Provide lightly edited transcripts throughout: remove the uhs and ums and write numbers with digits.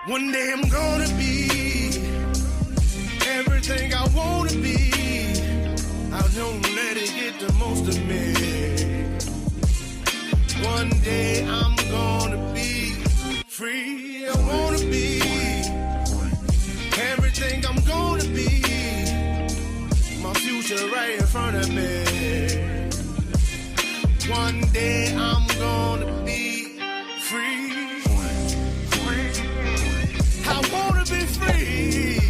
One day I'm gonna be everything I wanna be. I don't let it get the most of me. One day I'm gonna be free. I wanna be everything I'm gonna be. My future right in front of me. One day I'm gonna be free. I wanna be free.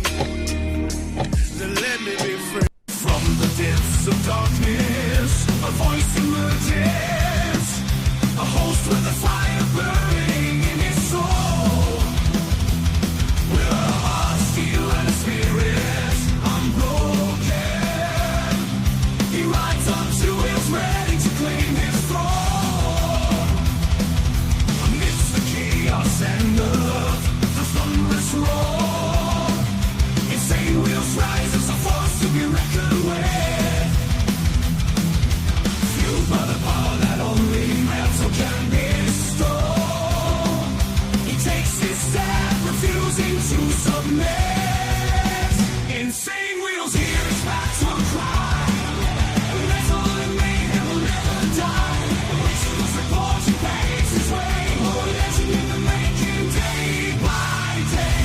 Then let me be free. From the depths of darkness, a voice emerges. A host with a fire burning in his soul. With a heart, steel, and a spirit unbroken. He rides up to his ready to claim his throne. Amidst the chaos and the thunderous roar, insane wheels rise as a force to be reckoned with. Fueled by the power that only metal can bestow. He takes his stand, refusing to submit. Insane wheels hear his battle cry. Metal and mayhem will never die. Rituals report he paves his way. More legend in the making, day by day.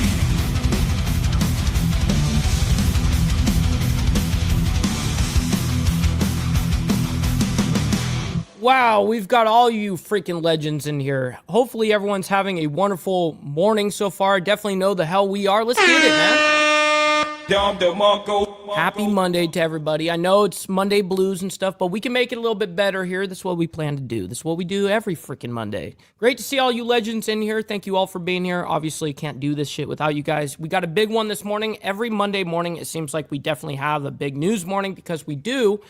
Wow, we've got all you freaking legends in here. Hopefully everyone's having a wonderful morning so far. Definitely know the hell we are. Let's get it, man. Happy Monday to everybody. I know it's Monday blues and stuff, but we can make it a little bit better here. This is what we plan to do. This is what we do every freaking Monday. Great to see all you legends in here. Thank you all for being here. Obviously, can't do this shit without you guys. We got a big one this morning. Every Monday morning, it seems like we definitely have a big news morning because we do.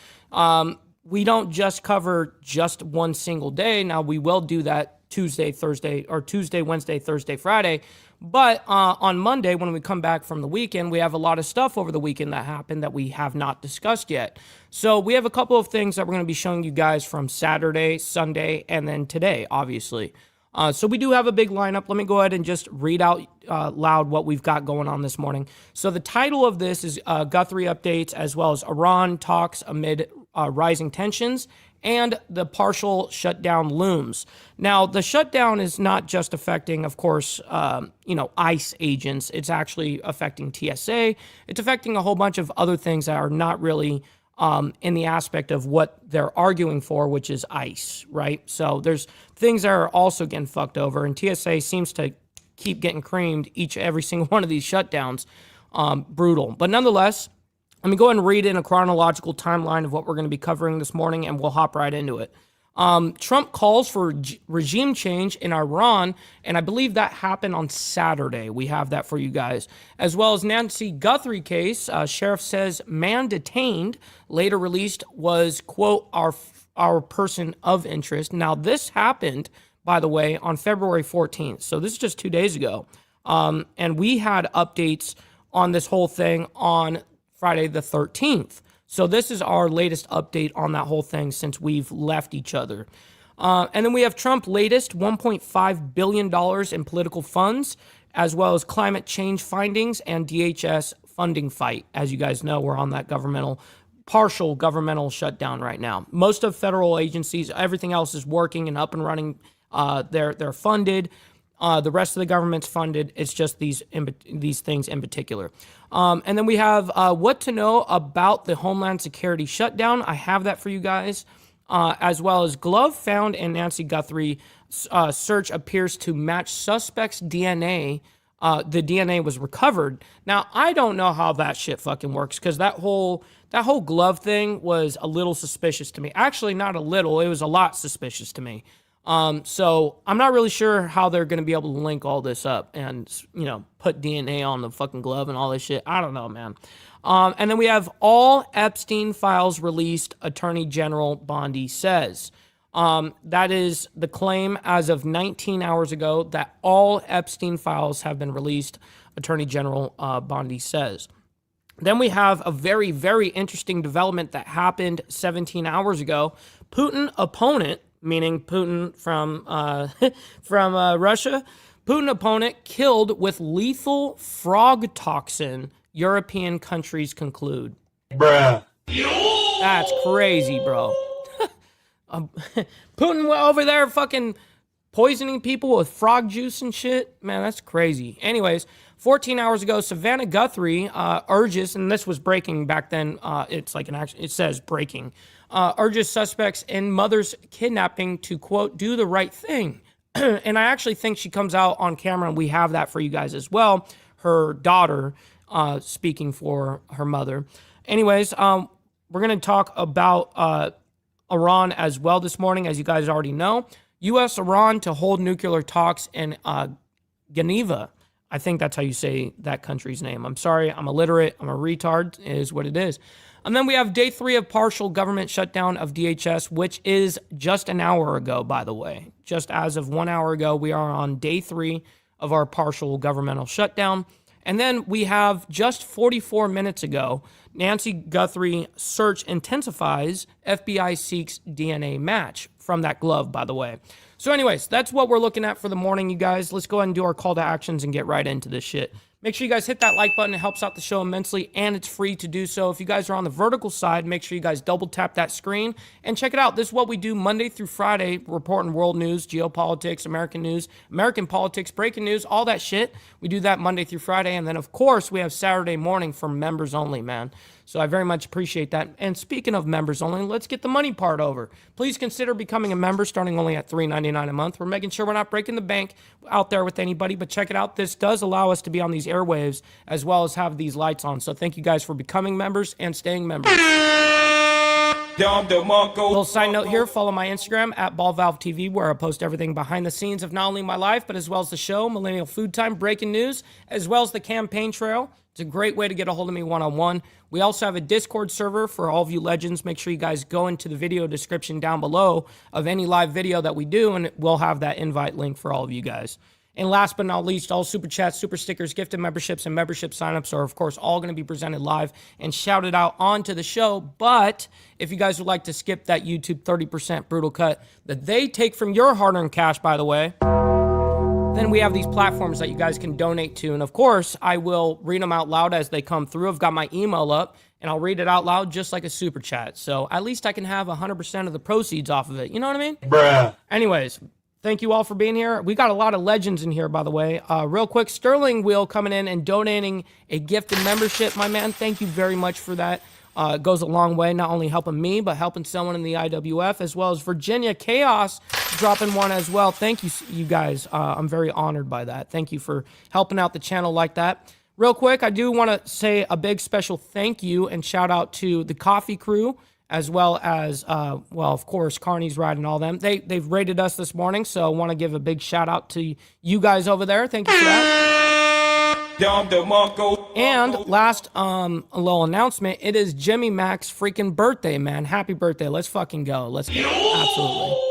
We don't just cover just one single day. Now, we will do that Tuesday, Wednesday, Thursday, Friday. But on Monday, when we come back from the weekend, we have a lot of stuff over the weekend that happened that we have not discussed yet. So we have a couple of things that we're going to be showing you guys from Saturday, Sunday, and then today, obviously. So we do have a big lineup. Let me go ahead and just read out loud what we've got going on this morning. So the title of this is Guthrie updates, as well as Iran talks amid rising tensions, and the partial shutdown looms. Now, the shutdown is not just affecting, of course, ICE agents. It's actually affecting TSA. It's affecting a whole bunch of other things that are not really in the aspect of what they're arguing for, which is ICE, right? So there's things that are also getting fucked over, and TSA seems to keep getting creamed every single one of these shutdowns. Brutal. But nonetheless, let me go ahead and read in a chronological timeline of what we're going to be covering this morning, and we'll hop right into it. Trump calls for regime change in Iran, and I believe that happened on Saturday. We have that for you guys. As well as Nancy Guthrie case, sheriff says man detained, later released, was, quote, our person of interest. Now, this happened, by the way, on February 14th. So this is just 2 days ago. And we had updates on this whole thing on Friday the 13th. So this is our latest update on that whole thing since we've left each other. And then we have Trump latest $1.5 billion in political funds, as well as climate change findings and DHS funding fight. As you guys know, we're on that partial governmental shutdown right now. Most of federal agencies, everything else is working and up and running. They're funded. The rest of the government's funded. It's just these things in particular. And then we have what to know about the Homeland Security shutdown. I have that for you guys, as well as glove found in Nancy Guthrie search appears to match suspect's DNA. The DNA was recovered. Now, I don't know how that shit fucking works, because that whole glove thing was a little suspicious to me. Actually, not a little. It was a lot suspicious to me. So I'm not really sure how they're going to be able to link all this up and, put DNA on the fucking glove and all this shit. I don't know, man. And then we have all Epstein files released, Attorney General Bondi says. That is the claim as of 19 hours ago, that all Epstein files have been released, Attorney General Bondi says. Then we have a very, very interesting development that happened 17 hours ago. Putin opponent, meaning Putin from Russia, Putin opponent killed with lethal frog toxin, European countries conclude. Bruh. That's crazy, bro. Putin over there fucking poisoning people with frog juice and shit. Man, that's crazy. Anyways, 14 hours ago, Savannah Guthrie urges, and this was breaking back then. It's like an action. It says breaking. Urges suspects in mother's kidnapping to, quote, do the right thing. And I actually think she comes out on camera, and we have that for you guys as well. Her daughter speaking for her mother. Anyways, we're going to talk about Iran as well this morning, as you guys already know. U.S. Iran to hold nuclear talks in Geneva. I think that's how you say that country's name. I'm sorry, I'm illiterate. I'm a retard, is what it is. And then we have day 3 of partial government shutdown of DHS, which is just an hour ago, by the way. Just as of 1 hour ago, we are on day 3 of our partial governmental shutdown. And then we have just 44 minutes ago, Nancy Guthrie search intensifies, FBI seeks DNA match from that glove, by the way. So anyways, that's what we're looking at for the morning, you guys. Let's go ahead and do our call to actions and get right into this shit. Make sure you guys hit that like button. It helps out the show immensely, and it's free to do so. If you guys are on the vertical side, make sure you guys double tap that screen and check it out. This is what we do Monday through Friday, reporting world news, geopolitics, American news, American politics, breaking news, all that shit. We do that Monday through Friday, and then, of course, we have Saturday morning for members only, man. So I very much appreciate that. And speaking of members only, let's get the money part over. Please consider becoming a member starting only at $3.99 a month. We're making sure we're not breaking the bank out there with anybody, but check it out. This does allow us to be on these airwaves as well as have these lights on. So thank you guys for becoming members and staying members. Little side note here, follow my Instagram at BallValveTV, where I post everything behind the scenes of not only my life, but as well as the show, Millennial Food Time, breaking news, as well as the campaign trail. It's a great way to get a hold of me one-on-one. We also have a Discord server for all of you legends. Make sure you guys go into the video description down below of any live video that we do, and we'll have that invite link for all of you guys. And last but not least, all super chats, super stickers, gifted memberships, and membership signups are, of course, all going to be presented live and shouted out onto the show. But if you guys would like to skip that YouTube 30% brutal cut that they take from your hard-earned cash, by the way, then we have these platforms that you guys can donate to. And, of course, I will read them out loud as they come through. I've got my email up, and I'll read it out loud just like a super chat. So at least I can have 100% of the proceeds off of it. You know what I mean? Bruh. Anyways, thank you all for being here. We got a lot of legends in here, by the way. Real quick, Sterling Wheel coming in and donating a gifted membership, my man. Thank you very much for that. It goes a long way, not only helping me, but helping someone in the IWF, as well as Virginia Chaos dropping one as well. Thank you, you guys. I'm very honored by that. Thank you for helping out the channel like that. Real quick, I do want to say a big special thank you and shout out to the coffee crew, as well as, well, of course, Carney's Ride and all them. They've rated us this morning, so I want to give a big shout out to you guys over there. Thank you for that. And last, a little announcement. It is Jimmy Mac's freaking birthday, man. Happy birthday. Let's fucking go. Let's go. Absolutely.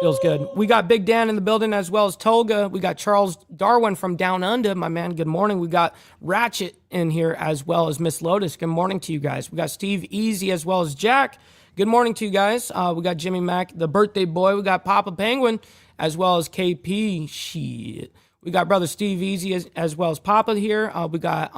Feels good. We got Big Dan in the building, as well as Tolga. We got Charles Darwin from Down Under, my man. Good morning. We got Ratchet in here, as well as Miss Lotus. Good morning to you guys. We got Steve Easy, as well as Jack. Good morning to you guys. We got Jimmy Mac, the birthday boy. We got Papa Penguin, as well as KP. Shit. We got brother Steve Easy as well as Papa here. We got,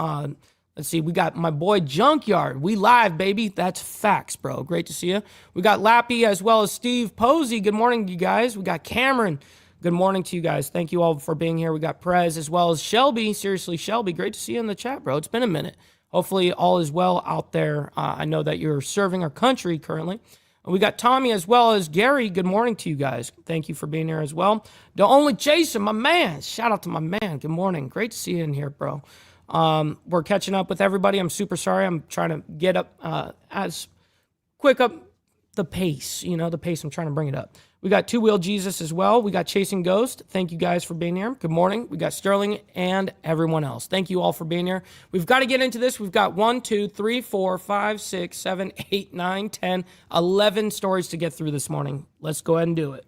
let's see, we got my boy Junkyard. We live, baby. That's facts, bro. Great to see you. We got Lappy as well as Steve Posey. Good morning, you guys. We got Cameron. Good morning to you guys. Thank you all for being here. We got Prez as well as Shelby. Seriously, Shelby, great to see you in the chat, bro. It's been a minute. Hopefully all is well out there. I know that you're serving our country currently. We got Tommy as well as Gary. Good morning to you guys. Thank you for being here as well. The only Jason, my man. Shout out to my man. Good morning. Great to see you in here, bro. We're catching up with everybody. I'm super sorry. I'm trying to get up as quick up the pace. You know, the pace. I'm trying to bring it up. We got Two Wheel Jesus as well. We got Chasing Ghost. Thank you guys for being here. Good morning. We got Sterling and everyone else. Thank you all for being here. We've got to get into this. We've got 1, 2, 3, 4, 5, 6, 7, 8, 9, 10, 11 stories to get through this morning. Let's go ahead and do it.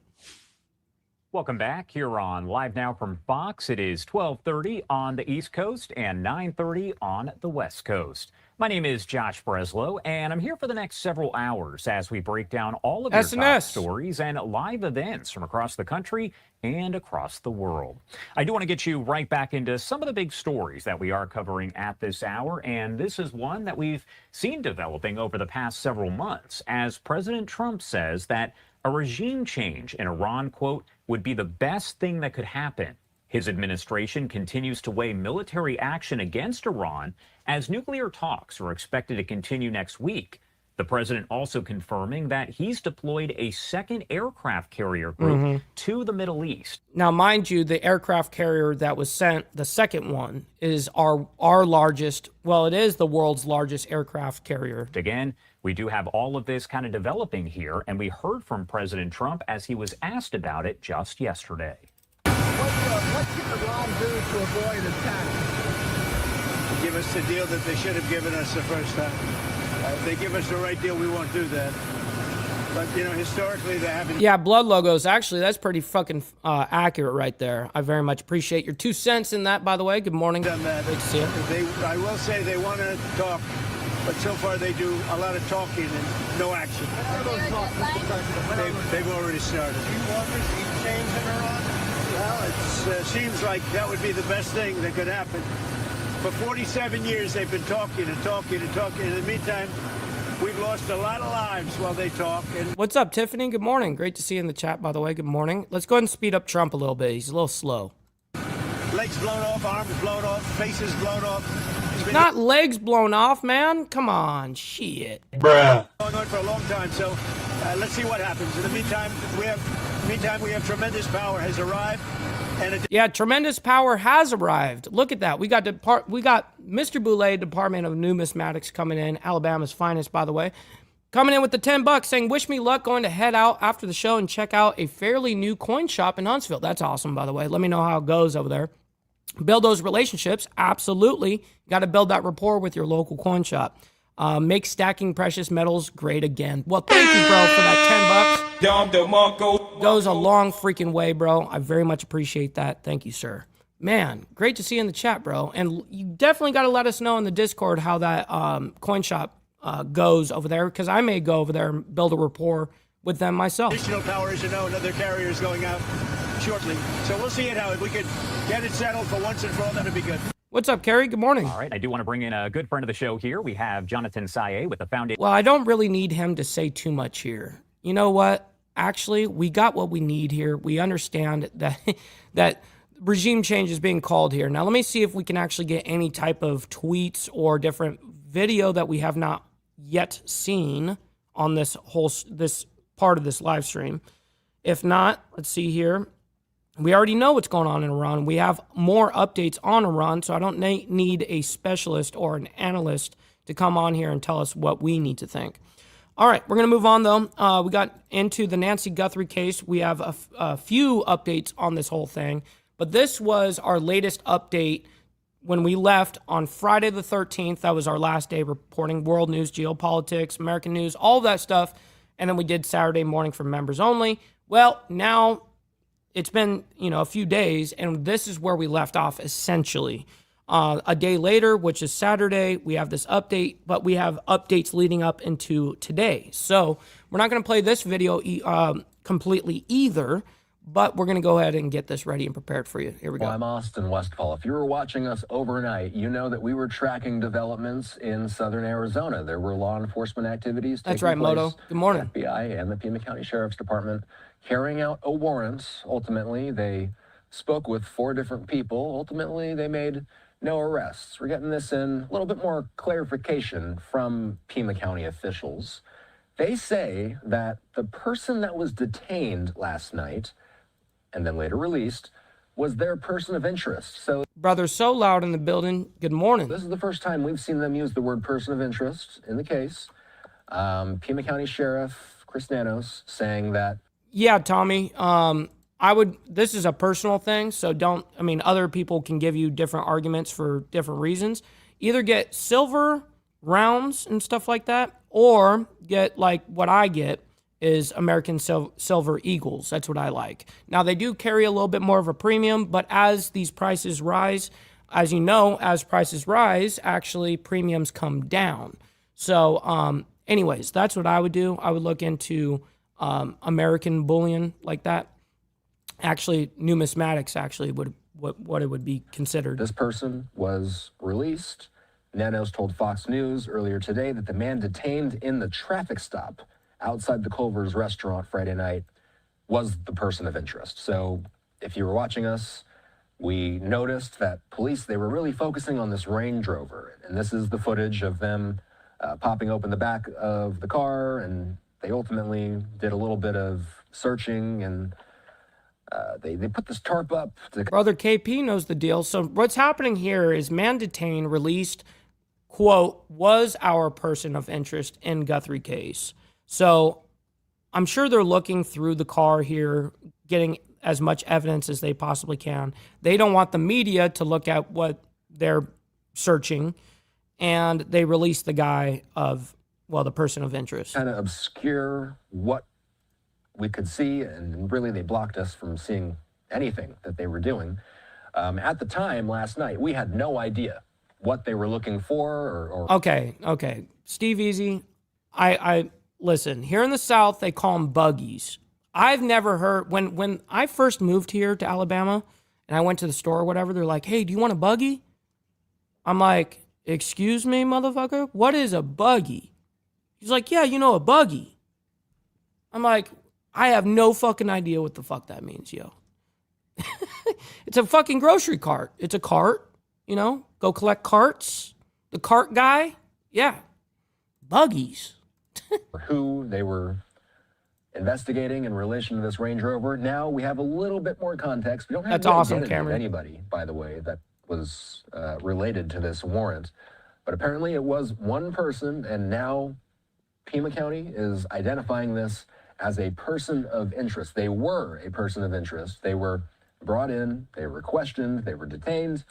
Welcome back here on Live Now from Fox. It is 12:30 on the East Coast and 9:30 on the West Coast. My name is Josh Breslow, and I'm here for the next several hours as we break down all of your top stories and live events from across the country and across the world. I do want to get you right back into some of the big stories that we are covering at this hour, and this is one that we've seen developing over the past several months as President Trump says that a regime change in Iran, quote, would be the best thing that could happen. His administration continues to weigh military action against Iran as nuclear talks are expected to continue next week. The president also confirming that he's deployed a second aircraft carrier group to the Middle East. Now, mind you, the aircraft carrier that was sent, the second one, is our largest, well, it is the world's largest aircraft carrier. Again, we do have all of this kind of developing here, and we heard from President Trump as he was asked about it just yesterday. What should Iran do to avoid attack? Give us the deal that they should have given us the first time. If they give us the right deal, we won't do that. But, you know, historically, they haven't. Yeah, blood logos. Actually, that's pretty fucking accurate right there. I very much appreciate your 2 cents in that, by the way. Good morning. Done that. Great to see you. I will say they want to talk, but so far they do a lot of talking and no action. They've already started. Do you want this change in Iran? Well, it seems like that would be the best thing that could happen. For 47 years, they've been talking and talking and talking. In the meantime, we've lost a lot of lives while they talk. And what's up, Tiffany? Good morning. Great to see you in the chat, by the way. Good morning. Let's go ahead and speed up Trump a little bit. He's a little slow. legs blown off, arms blown off, faces blown off. Not legs blown off, man. Come on, shit. Bruh. Going on for a long time, so let's see what happens. In the meantime, we have tremendous power has arrived. Yeah, tremendous power has arrived. Look at that. We got Mr. Boulay, Department of Numismatics, coming in. Alabama's finest, by the way. Coming in with the $10, saying, wish me luck, going to head out after the show and check out a fairly new coin shop in Huntsville. That's awesome, by the way. Let me know how it goes over there. Build those relationships. Absolutely. Got to build that rapport with your local coin shop. Make stacking precious metals great again. Well, thank you, bro, for that $10. Goes a long freaking way, bro. I very much appreciate that. Thank you, sir. Man, great to see you in the chat, bro. And you definitely got to let us know in the Discord how that coin shop goes over there, because I may go over there and build a rapport with them myself. Additional power, as you know, another carrier is going out shortly. So we'll see it how. If we could get it settled for once and for all, that'd be good. What's up, Kerry? Good morning. All right, I do want to bring in a good friend of the show here. We have Jonathan Saye with the Foundation. Well, I don't really need him to say too much here. You know what? Actually, we got what we need here. We understand that that regime change is being called here. Now, let me see if we can actually get any type of tweets or different video that we have not yet seen on this part of this live stream. If not, let's see here. We already know what's going on in Iran. We have more updates on Iran, so I don't need a specialist or an analyst to come on here and tell us what we need to think. All right, we're going to move on, though. We got into the Nancy Guthrie case. We have a few updates on this whole thing, but this was our latest update when we left on Friday the 13th. That was our last day reporting world news, geopolitics, American news, all that stuff, and then we did Saturday morning for members only. Well, now it's been, a few days, and this is where we left off, essentially. A day later, which is Saturday, we have this update, but we have updates leading up into today. So we're not going to play this video completely either, but we're going to go ahead and get this ready and prepared for you. Here we go. I'm Austin Westfall. If you were watching us overnight, you know that we were tracking developments in southern Arizona. There were law enforcement activities taking That's right, place. Moto. Good morning. The FBI and the Pima County Sheriff's Department carrying out a warrant. Ultimately, they spoke with 4 different people. Ultimately, they made no arrests. We're getting this in a little bit more clarification from Pima County officials. They say that the person that was detained last night and then later released was their person of interest. So, brother, so loud in the building. Good morning. This is the first time we've seen them use the word person of interest in the case. Pima County Sheriff Chris Nanos saying that. Yeah, Tommy. This is a personal thing, so other people can give you different arguments for different reasons. Either get silver rounds and stuff like that, or get like what I get is American Silver Eagles. That's what I like. Now, they do carry a little bit more of a premium, but as these prices rise, as you know, as prices rise, actually premiums come down. So, anyways, that's what I would do. I would look into American bullion like that. Actually, numismatics actually would what it would be considered. This person was released. Nanos told Fox News earlier today that the man detained in the traffic stop outside the Culver's restaurant Friday night was the person of interest. So if you were watching us, we noticed that police, they were really focusing on this Range Rover. And this is the footage of them popping open the back of the car, and they ultimately did a little bit of searching, and they put this tarp up. Brother KP knows the deal. So what's happening here is man detained, released, quote, was our person of interest in Guthrie case. So I'm sure they're looking through the car here, getting as much evidence as they possibly can. They don't want the media to look at what they're searching, and they release the guy of, well, the person of interest. Kind of obscure what we could see, and really they blocked us from seeing anything that they were doing. At the time last night, we had no idea what they were looking for or... Okay. Steve Easy, I listen, here in the South, they call them buggies. I've never heard, when I first moved here to Alabama and I went to the store or whatever, they're like, hey, do you want a buggy? I'm like, excuse me, motherfucker? What is a buggy? He's like, yeah, you know, a buggy. I'm like, I have no fucking idea what the fuck that means, yo. It's a fucking grocery cart. It's a cart, you know, go collect carts. The cart guy, yeah. Buggies. Who they were investigating in relation to this Range Rover. Now we have a little bit more context. We don't have That's the awesome, identity of Cameron. anybody, by the way, that was related to this warrant. But apparently it was one person, and now Pima County is identifying this as a person of interest. They were a person of interest. They were brought in, they were questioned, they were detained,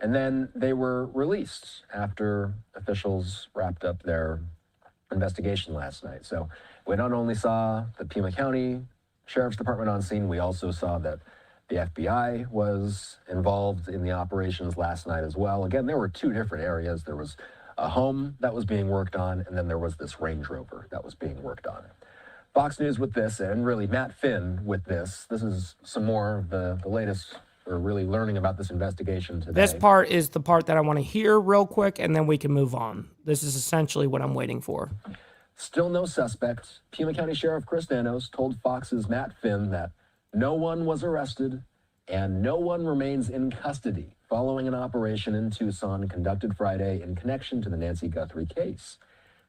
and then they were released after officials wrapped up their investigation last night. So we not only saw the Pima County Sheriff's Department on scene, we also saw that the FBI was involved in the operations last night as well. Again, there were two different areas. There was a home that was being worked on, and then there was this Range Rover that was being worked on. Fox News with this, and really Matt Finn with this. This is some more of the latest. We're really learning about this investigation today. This part is the part that I want to hear real quick, and then we can move on. This is essentially what I'm waiting for. Still no suspect. Pima County Sheriff Chris Nanos told Fox's Matt Finn that no one was arrested and no one remains in custody following an operation in Tucson conducted Friday in connection to the Nancy Guthrie case.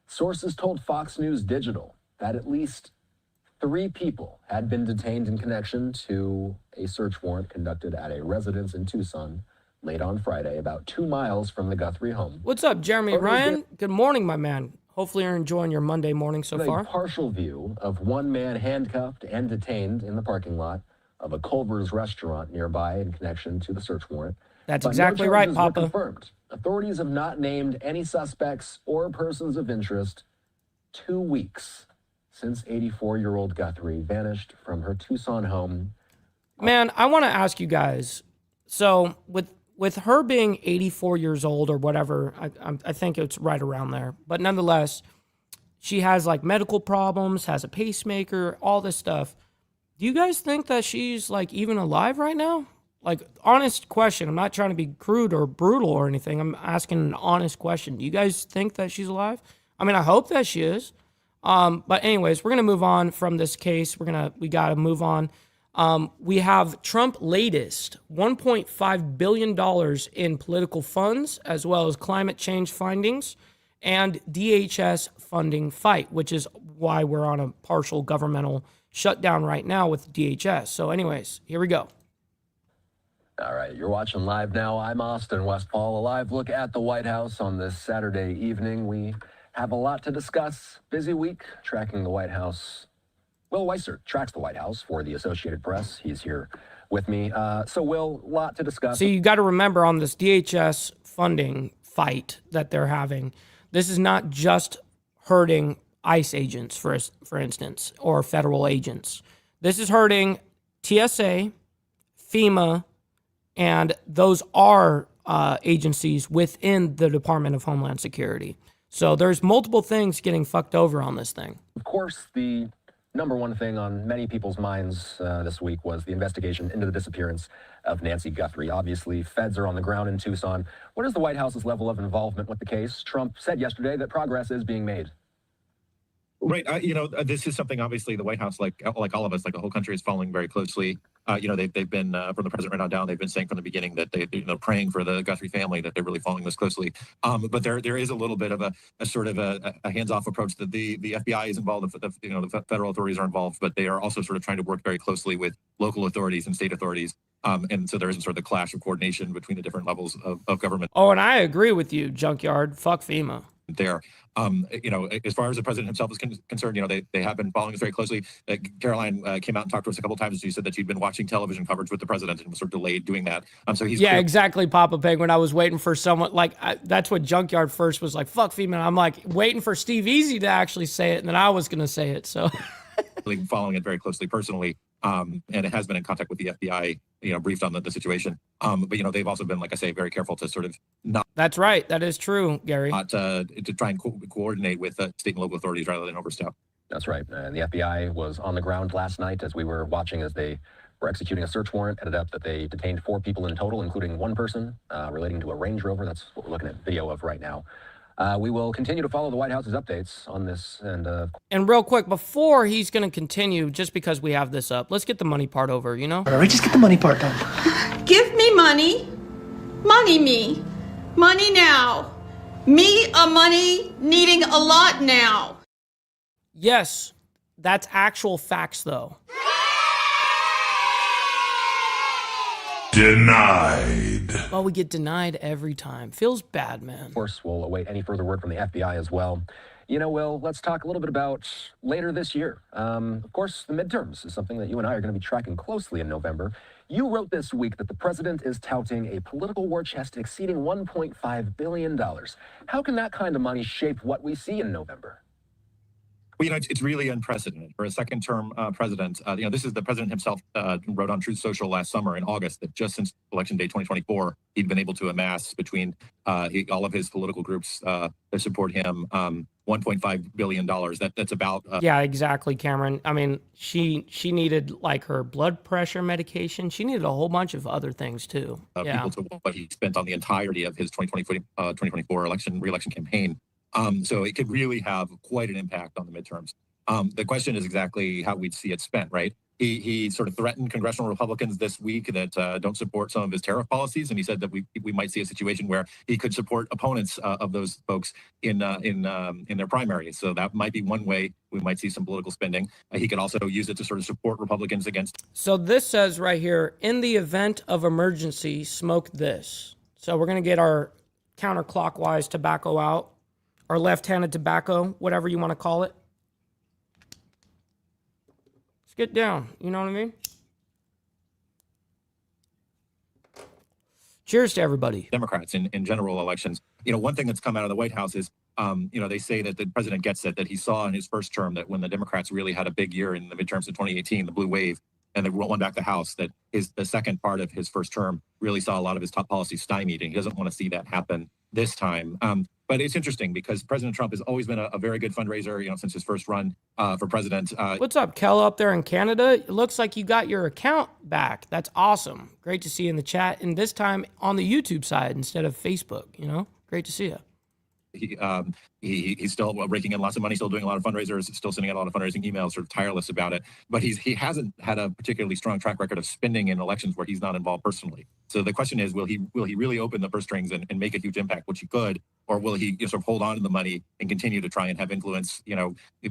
Sources told Fox News Digital that at least 3 people had been detained in connection to a search warrant conducted at a residence in Tucson late on Friday, about 2 miles from the Guthrie home. What's up, Jeremy Ryan? Good morning, my man. Hopefully you're enjoying your Monday morning so far. A partial view of one man handcuffed and detained in the parking lot of a Culver's restaurant nearby in connection to the search warrant. That's But exactly no right, charges were Papa. confirmed. Authorities have not named any suspects or persons of interest 2 weeks since 84-year-old Guthrie vanished from her Tucson home. Man, I want to ask you guys. So with her being 84 years old or whatever, I think it's right around there. But nonetheless, she has like medical problems, has a pacemaker, all this stuff. Do you guys think that she's like even alive right now? Like, honest question. I'm not trying to be crude or brutal or anything. I'm asking an honest question. Do you guys think that she's alive? I mean, I hope that she is. But anyways, we're going to move on from this case. We got to move on. We have Trump latest $1.5 billion in political funds, as well as climate change findings and DHS funding fight, which is why we're on a partial governmental shutdown right now with DHS. So anyways, here we go. All right, you're watching live now. I'm Austin Westfall. A live look at the White House on this Saturday evening. We have a lot to discuss. Busy week tracking the White House. Will Weiser tracks the White House for the Associated Press. He's here with me. So, Will, a lot to discuss. So you got to remember on this DHS funding fight that they're having, this is not just hurting ICE agents, for instance, or federal agents. This is hurting TSA, FEMA, and those are agencies within the Department of Homeland Security. So there's multiple things getting fucked over on this thing. Of course, the number one thing on many people's minds this week was the investigation into the disappearance of Nancy Guthrie. Obviously, feds are on the ground in Tucson. What is the White House's level of involvement with the case? Trump said yesterday that progress is being made. Right. This is something obviously the White House, like all of us, like the whole country is following very closely. They've been from the president right on down. They've been saying from the beginning that they're praying for the Guthrie family, that they're really following this closely. But there is a little bit of a sort of a hands-off approach that the FBI is involved. The federal authorities are involved, but they are also sort of trying to work very closely with local authorities and state authorities. And so there is sort of the clash of coordination between the different levels of government. Oh, and I agree with you, Junkyard. Fuck FEMA. There. As far as the president himself is concerned, they have been following us very closely. Caroline came out and talked to us a couple of times, and she said that she'd been watching television coverage with the president and was sort of delayed doing that. So he's exactly, Papa Penguin. I was waiting for someone that's what Junkyard first was like. Fuck FEMA. I'm like waiting for Steve Easy to actually say it, and then I was gonna say it. So really following it very closely personally. And it has been in contact with the FBI, briefed on the situation. But they've also been, like I say, very careful to sort of not. That's right. That is true, Gary. Not to try and coordinate with state and local authorities rather than overstep. That's right. And the FBI was on the ground last night as we were watching as they were executing a search warrant. Ended up that they detained 4 people in total, including one person relating to a Range Rover. That's what we're looking at video of right now. We will continue to follow the White House's updates on this. And real quick, before he's going to continue, just because we have this up, let's get the money part over, All right, just get the money part done. Give me money. Money me. Money now. Me a money needing a lot now. Yes, that's actual facts, though. Denied. Well, we get denied every time. Feels bad, man. Of course, we'll await any further word from the FBI as well. Will, let's talk a little bit about later this year. Of course, the midterms is something that you and I are going to be tracking closely in November. You wrote this week that the president is touting a political war chest exceeding $1.5 billion. How can that kind of money shape what we see in November? Well, it's really unprecedented for a second-term president. This is the president himself wrote on Truth Social last summer in August that just since Election Day 2024, he'd been able to amass between all of his political groups that support him $1.5 billion. That's about... Yeah, exactly, Cameron. I mean, she needed like her blood pressure medication. She needed a whole bunch of other things too. People to what he spent on the entirety of his 2024 re-election campaign. So it could really have quite an impact on the midterms. The question is exactly how we'd see it spent, right? He sort of threatened congressional Republicans this week that don't support some of his tariff policies, and he said that we might see a situation where he could support opponents of those folks in their primaries. So that might be one way we might see some political spending. He could also use it to sort of support Republicans against. So this says right here, in the event of emergency, smoke this. So we're going to get our counterclockwise tobacco out. Or left-handed tobacco, whatever you want to call it. Let's get down. You know what I mean? Cheers to everybody. Democrats in general elections. One thing that's come out of the White House is, they say that the president gets it, that he saw in his first term that when the Democrats really had a big year in the midterms of 2018, the blue wave, and they won back the House, that the second part of his first term really saw a lot of his top policies stymied, and he doesn't want to see that happen this time. But it's interesting because President Trump has always been a very good fundraiser, since his first run for president. What's up, Kel, up there in Canada? It looks like you got your account back. That's awesome. Great to see you in the chat, and this time on the YouTube side instead of Facebook, Great to see you. He's still raking in lots of money, still doing a lot of fundraisers, still sending out a lot of fundraising emails, sort of tireless about it. But he hasn't had a particularly strong track record of spending in elections where he's not involved personally. So the question is, will he really open the purse strings and make a huge impact, which he could, or will he sort of hold on to the money and continue to try and have influence,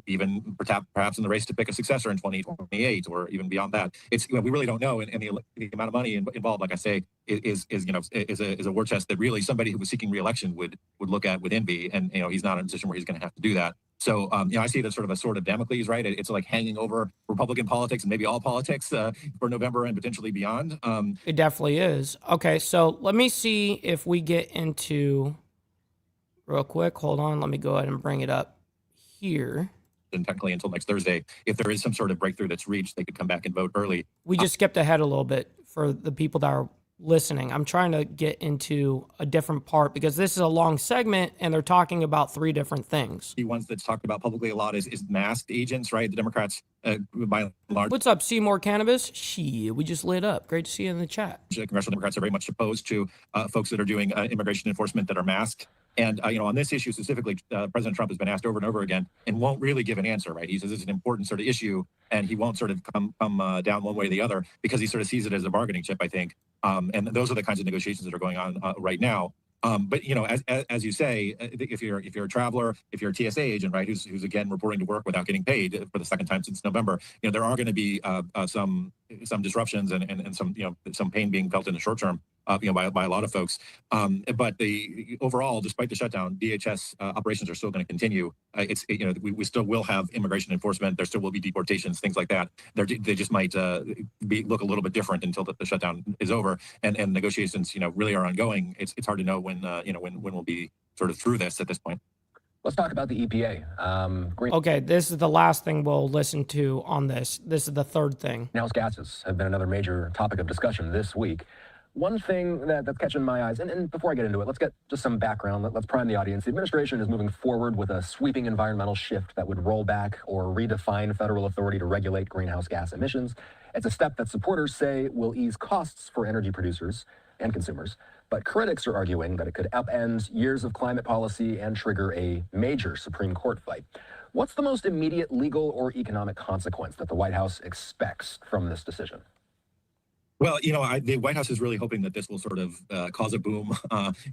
even perhaps in the race to pick a successor in 2028 or even beyond that? It's we really don't know, and the amount of money involved, like I say, is a war chest that really somebody who was seeking re-election would look at with envy, and he's not in a position where he's going to have to do that. So I see it as sort of a sword of Damocles, right? It's like hanging over Republican politics and maybe all politics for November and potentially beyond. It definitely is. Okay, so let me see if we get into real quick. Hold on, let me go ahead and bring it up here. And technically until next Thursday, if there is some sort of breakthrough that's reached, they could come back and vote early. We just skipped ahead a little bit for the people that are listening. I'm trying to get into a different part because this is a long segment and they're talking about three different things. The ones that's talked about publicly a lot is masked agents, right? The Democrats, by and large. What's up, Seymour Cannabis? Shit, we just lit up. Great to see you in the chat. Congressional Democrats are very much opposed to folks that are doing immigration enforcement that are masked. And, on this issue specifically, President Trump has been asked over and over again and won't really give an answer, right? He says it's an important sort of issue and he won't sort of come down one way or the other because he sort of sees it as a bargaining chip, I think. And those are the kinds of negotiations that are going on right now. But as you say, if you're a traveler, if you're a TSA agent, right, who's again reporting to work without getting paid for the second time since November, there are going to be some disruptions and some pain being felt in the short term, by a lot of folks. But the overall, despite the shutdown, DHS operations are still going to continue. We still will have immigration enforcement. There still will be deportations, things like that. They just might look a little bit different until the shutdown is over and negotiations, really are ongoing. It's hard to know when we'll be sort of through this at this point. Let's talk about the EPA. Okay, this is the last thing we'll listen to on this. This is the third thing. Greenhouse gases have been another major topic of discussion this week. One thing that's catching my eyes, and before I get into it, let's get just some background. Let's prime the audience. The administration is moving forward with a sweeping environmental shift that would roll back or redefine federal authority to regulate greenhouse gas emissions. It's a step that supporters say will ease costs for energy producers and consumers. But critics are arguing that it could upend years of climate policy and trigger a major Supreme Court fight. What's the most immediate legal or economic consequence that the White House expects from this decision? Well, the White House is really hoping that this will sort of cause a boom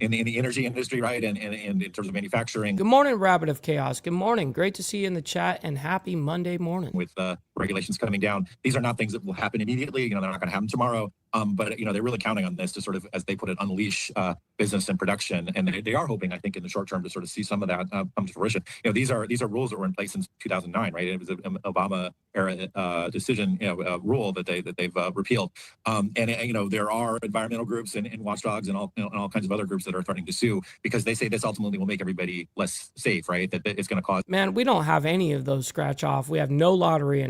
in the energy industry, right, and in terms of manufacturing. Good morning, Rabbit of Chaos. Good morning. Great to see you in the chat, and happy Monday morning. With regulations coming down, these are not things that will happen immediately. They're not going to happen tomorrow. But they're really counting on this to sort of, as they put it, unleash business and production, and they are hoping, I think, in the short term to sort of see some of that come to fruition. These are rules that were in place since 2009, right? It was an Obama era decision, rule that they've repealed. There are environmental groups and watchdogs and all kinds of other groups that are threatening to sue because they say this ultimately will make everybody less safe, right? That it's going to cause. Man, we don't have any of those scratch off. We have no lottery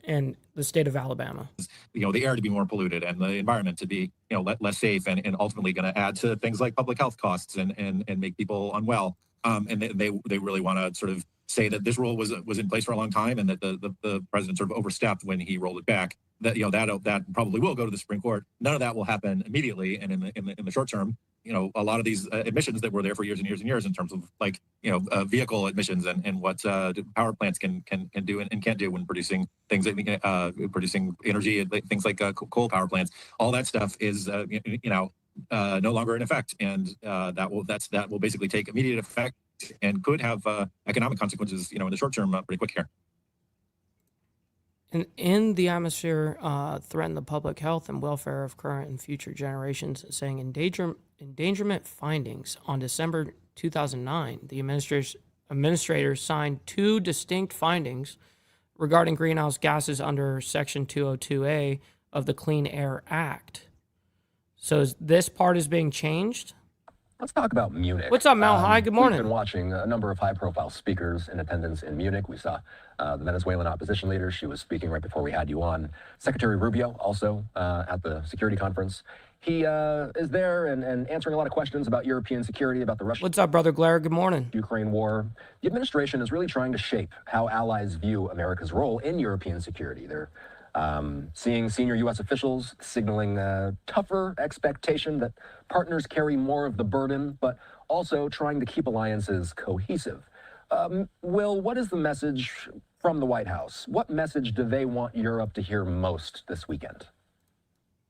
in the state of Alabama. The air to be more polluted and the environment to be, less safe and ultimately going to add to things like public health costs and make people unwell. And they really want to sort of say that this rule was in place for a long time and that the president sort of overstepped when he rolled it back. That that probably will go to the Supreme Court. None of that will happen immediately, and in the short term, a lot of these emissions that were there for years and years and years in terms of vehicle emissions and what power plants can do and can't do when producing things producing energy, things like coal power plants. All that stuff is no longer in effect, and that will basically take immediate effect and could have economic consequences in the short term pretty quick here. And in the atmosphere, threaten the public health and welfare of current and future generations, saying endangerment findings. On December 2009, the administrators signed two distinct findings regarding greenhouse gases under Section 202A of the Clean Air Act. So this part is being changed? Let's talk about Munich. What's up, Mal? Hi, good morning. We've been watching a number of high-profile speakers in attendance in Munich. We saw the Venezuelan opposition leader. She was speaking right before we had you on. Secretary Rubio also at the security conference. He is there and answering a lot of questions about European security, about the Russian... What's up, Brother Blair? Good morning. Ukraine war. The administration is really trying to shape how allies view America's role in European security. They're seeing senior U.S. officials signaling a tougher expectation that partners carry more of the burden, but also trying to keep alliances cohesive. Will, what is the message from the White House? What message do they want Europe to hear most this weekend?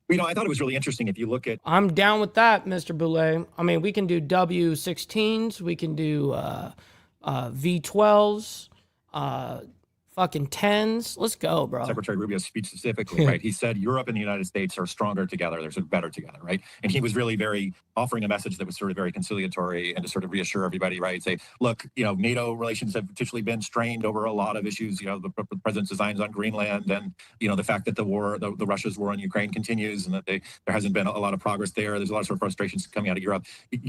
I thought it was really interesting if you look at... I'm down with that, Mr. Boulay. I mean, we can do W-16s. We can do V-12s. Fucking 10s. Let's go, bro. Secretary Rubio's speech specifically, right? He said Europe and the United States are stronger together. They're sort of better together, right? And he was really very offering a message that was sort of very conciliatory and to sort of reassure everybody, right? Say, look, NATO relations have potentially been strained over a lot of issues. The president's designs on Greenland and, the fact that the Russia's war on Ukraine continues and that there hasn't been a lot of progress there. There's a lot of sort of frustrations coming out of Europe.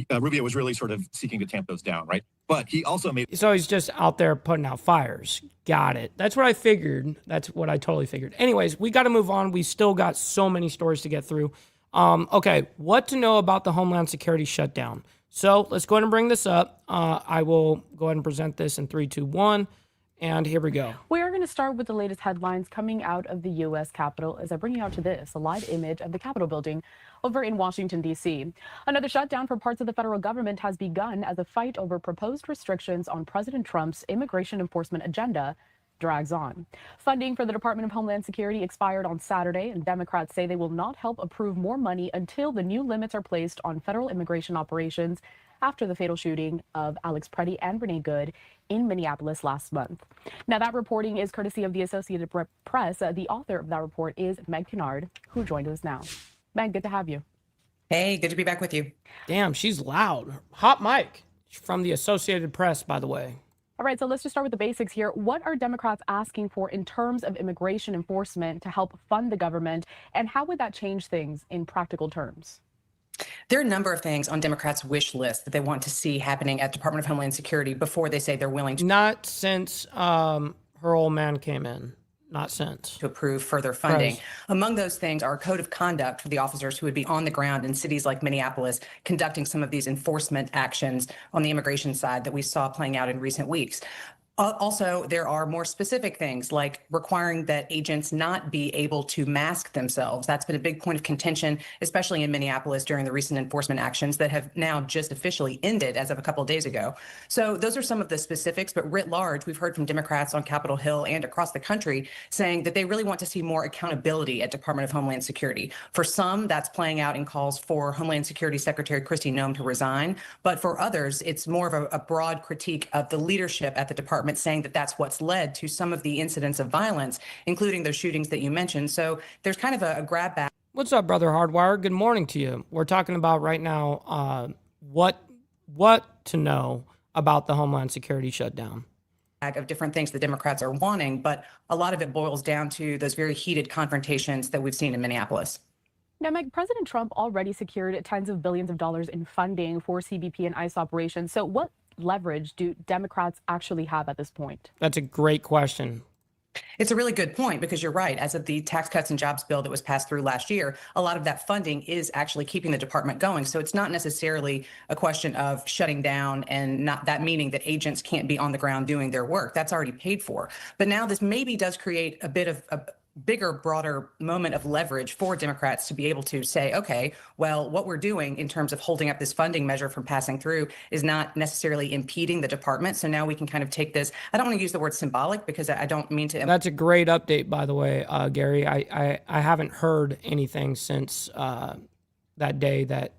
Rubio was really sort of seeking to tamp those down, right? But he also made... So he's just out there putting out fires. Got it. That's what I figured. That's what I totally figured. Anyways, we got to move on. We still got so many stories to get through. Okay, what to know about the Homeland Security shutdown? So let's go ahead and bring this up. I will go ahead and present this in 3, 2, 1. And here we go. We are going to start with the latest headlines coming out of the U.S. Capitol as I bring you out to this, a live image of the Capitol building over in Washington, D.C. Another shutdown for parts of the federal government has begun as a fight over proposed restrictions on President Trump's immigration enforcement agenda drags on. Funding for the Department of Homeland Security expired on Saturday, and Democrats say they will not help approve more money until the new limits are placed on federal immigration operations after the fatal shooting of Alex Preddy and Renee Good in Minneapolis last month. Now, that reporting is courtesy of the Associated Press. The author of that report is Meg Kennard, who joins us now. Meg, good to have you. Hey, good to be back with you. Damn, she's loud. Hot mic. From the Associated Press, by the way. All right, so let's just start with the basics here. What are Democrats asking for in terms of immigration enforcement to help fund the government, and how would that change things in practical terms? There are a number of things on Democrats' wish list that they want to see happening at Department of Homeland Security before they say they're willing to. Not since her old man came in. Not since. To approve further funding. Right. Among those things are a code of conduct for the officers who would be on the ground in cities like Minneapolis, conducting some of these enforcement actions on the immigration side that we saw playing out in recent weeks. Also, there are more specific things like requiring that agents not be able to mask themselves. That's been a big point of contention, especially in Minneapolis during the recent enforcement actions that have now just officially ended as of a couple of days ago. So those are some of the specifics, but writ large, we've heard from Democrats on Capitol Hill and across the country saying that they really want to see more accountability at Department of Homeland Security. For some, that's playing out in calls for Homeland Security Secretary Kristi Noem to resign. But for others, it's more of a broad critique of the leadership at the department, saying that that's what's led to some of the incidents of violence, including those shootings that you mentioned. So there's kind of a grab bag. What's up, Brother Hardwire? Good morning to you. We're talking about right now what to know about the Homeland Security shutdown. Of different things the Democrats are wanting, but a lot of it boils down to those very heated confrontations that we've seen in Minneapolis. Now, Meg, President Trump already secured tens of billions of dollars in funding for CBP and ICE operations. So what leverage do Democrats actually have at this point? That's a great question. It's a really good point because you're right. As of the Tax Cuts and Jobs bill that was passed through last year, a lot of that funding is actually keeping the department going. So it's not necessarily a question of shutting down and not that meaning that agents can't be on the ground doing their work. That's already paid for. But now this maybe does create a bit of a bigger, broader moment of leverage for Democrats to be able to say, okay, well, what we're doing in terms of holding up this funding measure from passing through is not necessarily impeding the department. So now we can kind of take this. I don't want to use the word symbolic because I don't mean to. That's a great update, by the way, Gary. I haven't heard anything since that day that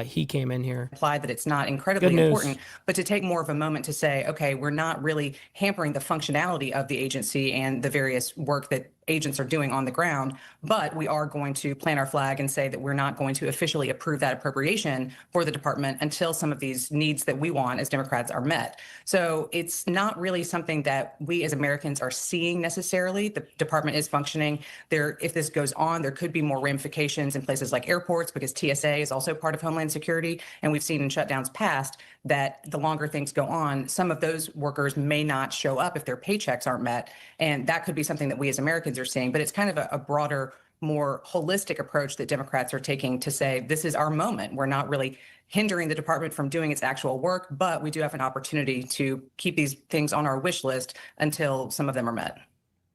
he came in here. Imply that it's not incredibly important, but to take more of a moment to say, okay, we're not really hampering the functionality of the agency and the various work that agents are doing on the ground, but we are going to plant our flag and say that we're not going to officially approve that appropriation for the department until some of these needs that we want as Democrats are met. So it's not really something that we as Americans are seeing necessarily. The department is functioning. If this goes on, there could be more ramifications in places like airports because TSA is also part of Homeland Security. And we've seen in shutdowns past that the longer things go on, some of those workers may not show up if their paychecks aren't met. And that could be something that we as Americans are seeing. But it's kind of a broader, more holistic approach that Democrats are taking to say, this is our moment. We're not really hindering the department from doing its actual work, but we do have an opportunity to keep these things on our wish list until some of them are met.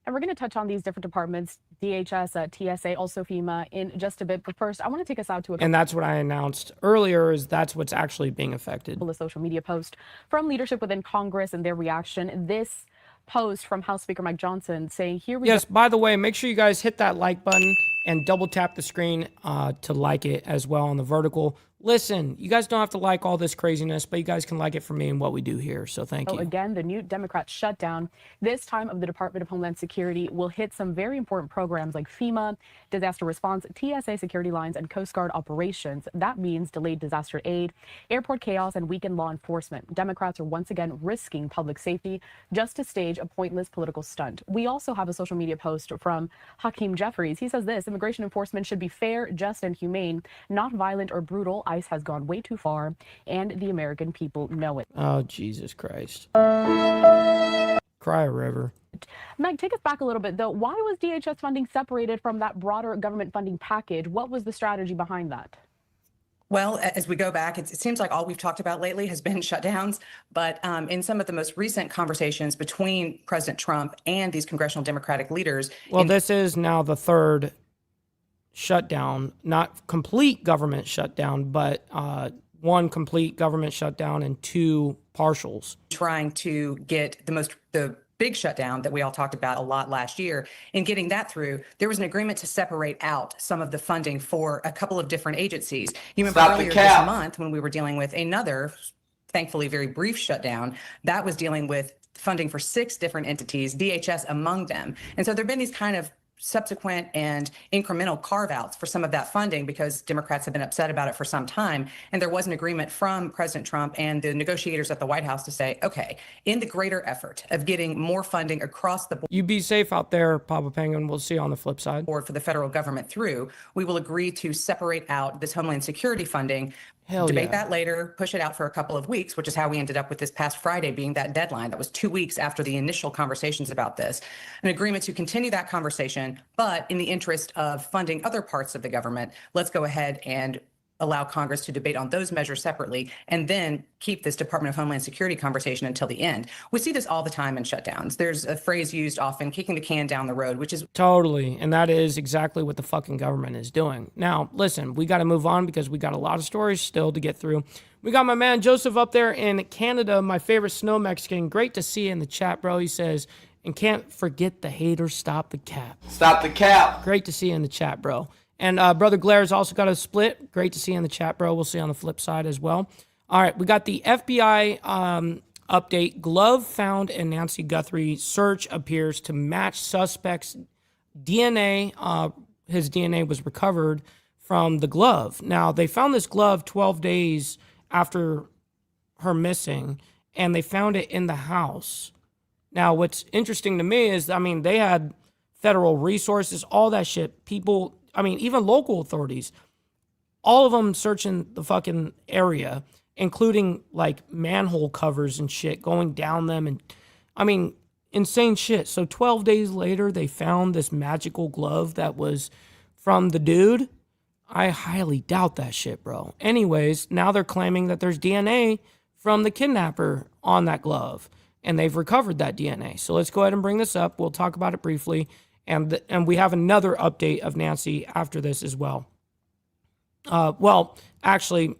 And we're going to touch on these different departments, DHS, TSA, also FEMA, in just a bit. But first, I want to take us out to a... And that's what I announced earlier, is that's what's actually being affected. A social media post from leadership within Congress and their reaction. This post from House Speaker Mike Johnson saying, here we go. Yes, by the way, make sure you guys hit that like button and double tap the screen to like it as well on the vertical. Listen, you guys don't have to like all this craziness, but you guys can like it for me and what we do here. So thank you. Again, the new Democrat shutdown, this time of the Department of Homeland Security, will hit some very important programs like FEMA, disaster response, TSA security lines, and Coast Guard operations. That means delayed disaster aid, airport chaos, and weakened law enforcement. Democrats are once again risking public safety just to stage a pointless political stunt. We also have a social media post from Hakeem Jeffries. He says this: immigration enforcement should be fair, just, and humane, not violent or brutal. ICE has gone way too far, and the American people know it. Oh, Jesus Christ. Cry a river. Meg, take us back a little bit, though. Why was DHS funding separated from that broader government funding package? What was the strategy behind that? Well, as we go back, it seems like all we've talked about lately has been shutdowns. But in some of the most recent conversations between President Trump and these congressional Democratic leaders. Well, this is now the third shutdown, not complete government shutdown, but one complete government shutdown and two partials. Trying to get the big shutdown that we all talked about a lot last year. In getting that through, there was an agreement to separate out some of the funding for a couple of different agencies. You remember earlier this month when we were dealing with another, thankfully very brief shutdown, that was dealing with funding for 6 different entities, DHS among them. And so there have been these kind of subsequent and incremental carve-outs for some of that funding because Democrats have been upset about it for some time. And there was an agreement from President Trump and the negotiators at the White House to say, okay, in the greater effort of getting more funding across the board. You be safe out there, Papa Penguin. We'll see you on the flip side. For the federal government through, we will agree to separate out this Homeland Security funding. Debate that later, push it out for a couple of weeks, which is how we ended up with this past Friday being that deadline. That was 2 weeks after the initial conversations about this. An agreement to continue that conversation, but in the interest of funding other parts of the government, let's go ahead and allow Congress to debate on those measures separately and then keep this Department of Homeland Security conversation until the end. We see this all the time in shutdowns. There's a phrase used often, kicking the can down the road, which is totally. And that is exactly what the fucking government is doing. Now, listen, we got to move on because we got a lot of stories still to get through. We got my man Joseph up there in Canada, my favorite snow Mexican. Great to see you in the chat, bro. He says, and can't forget the haters, stop the cap. Stop the cap. Great to see you in the chat, bro. And Brother Glaire's also got a split. Great to see you in the chat, bro. We'll see you on the flip side as well. All right, we got the FBI update. Glove found in Nancy Guthrie search appears to match suspect's DNA. His DNA was recovered from the glove. Now, they found this glove 12 days after her missing, and they found it in the house. Now, what's interesting to me is, I mean, they had federal resources, all that shit. People... I mean, even local authorities, all of them searching the fucking area, including like manhole covers and shit, going down them. And I mean, insane shit. So 12 days later, they found this magical glove that was from the dude. I highly doubt that shit, bro. Anyways, now they're claiming that there's DNA from the kidnapper on that glove, and they've recovered that DNA. So let's go ahead and bring this up. We'll talk about it briefly. And we have another update of Nancy after this as well. Well, actually,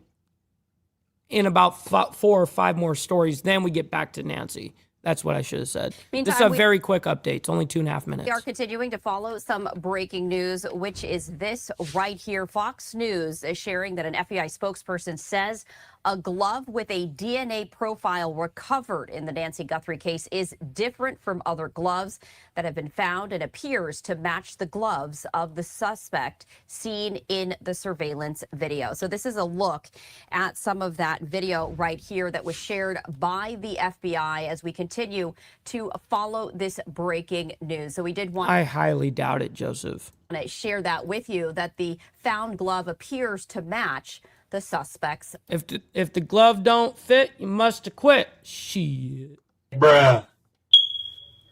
in about 4 or 5 more stories, then we get back to Nancy. That's what I should have said. Meantime, this is a very quick update. It's only 2.5 minutes. We are continuing to follow some breaking news, which is this right here. Fox News is sharing that an FBI spokesperson says a glove with a DNA profile recovered in the Nancy Guthrie case is different from other gloves that have been found and appears to match the gloves of the suspect seen in the surveillance video. So this is a look at some of that video right here that was shared by the FBI as we continue to follow this breaking news. So we did want I highly doubt it, Joseph. to share that with you, that the found glove appears to match the suspects. If the glove don't fit, you must have quit. Shit. Bruh.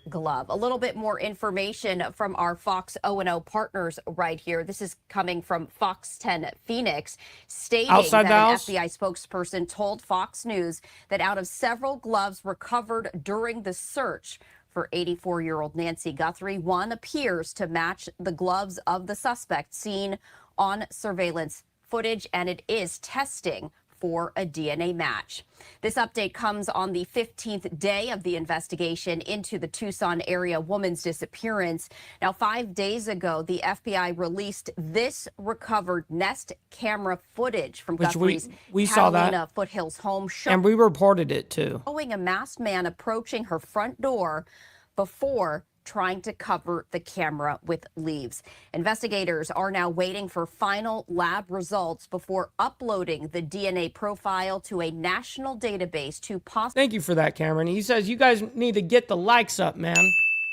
Glove. A little bit more information from our Fox O&O partners right here. This is coming from Fox 10 Phoenix, stating Outside that an house? FBI spokesperson told Fox News that out of several gloves recovered during the search for 84-year-old Nancy Guthrie, one appears to match the gloves of the suspect seen on surveillance footage, and it is testing for a DNA match. This update comes on the 15th day of the investigation into the Tucson area woman's disappearance. Now, 5 days ago, the FBI released this recovered Nest camera footage from Guthrie's we saw Catalina that. Foothills home, And we reported it too. showing a masked man approaching her front door before trying to cover the camera with leaves. Investigators are now waiting for final lab results before uploading the DNA profile to a national database to Thank you for that, Cameron. He says you guys need to get the likes up, man.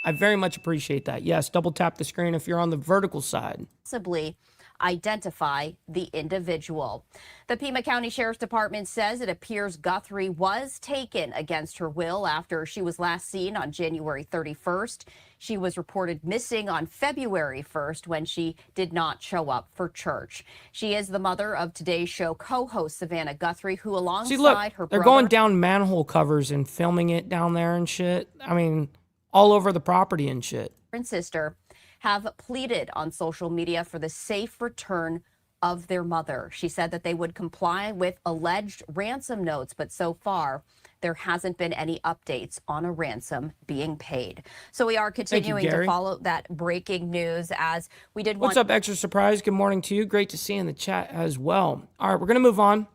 I very much appreciate that. Yes, double tap the screen if you're on the vertical side. possibly identify the individual. The Pima County Sheriff's Department says it appears Guthrie was taken against her will after she was last seen on January 31st. She was reported missing on February 1st when she did not show up for church. She is the mother of Today's Show co-host Savannah Guthrie, who alongside her they're brother... going down manhole covers and filming it down there and shit. I mean, all over the property and shit. ...and sister have pleaded on social media for the safe return of their mother. She said that they would comply with alleged ransom notes, but so far there hasn't been any updates on a ransom being paid. So we are continuing to follow that breaking news as we did. What's up, Extra Surprise? Good morning to you. Great to see you in the chat as well. All right, we're going to move on.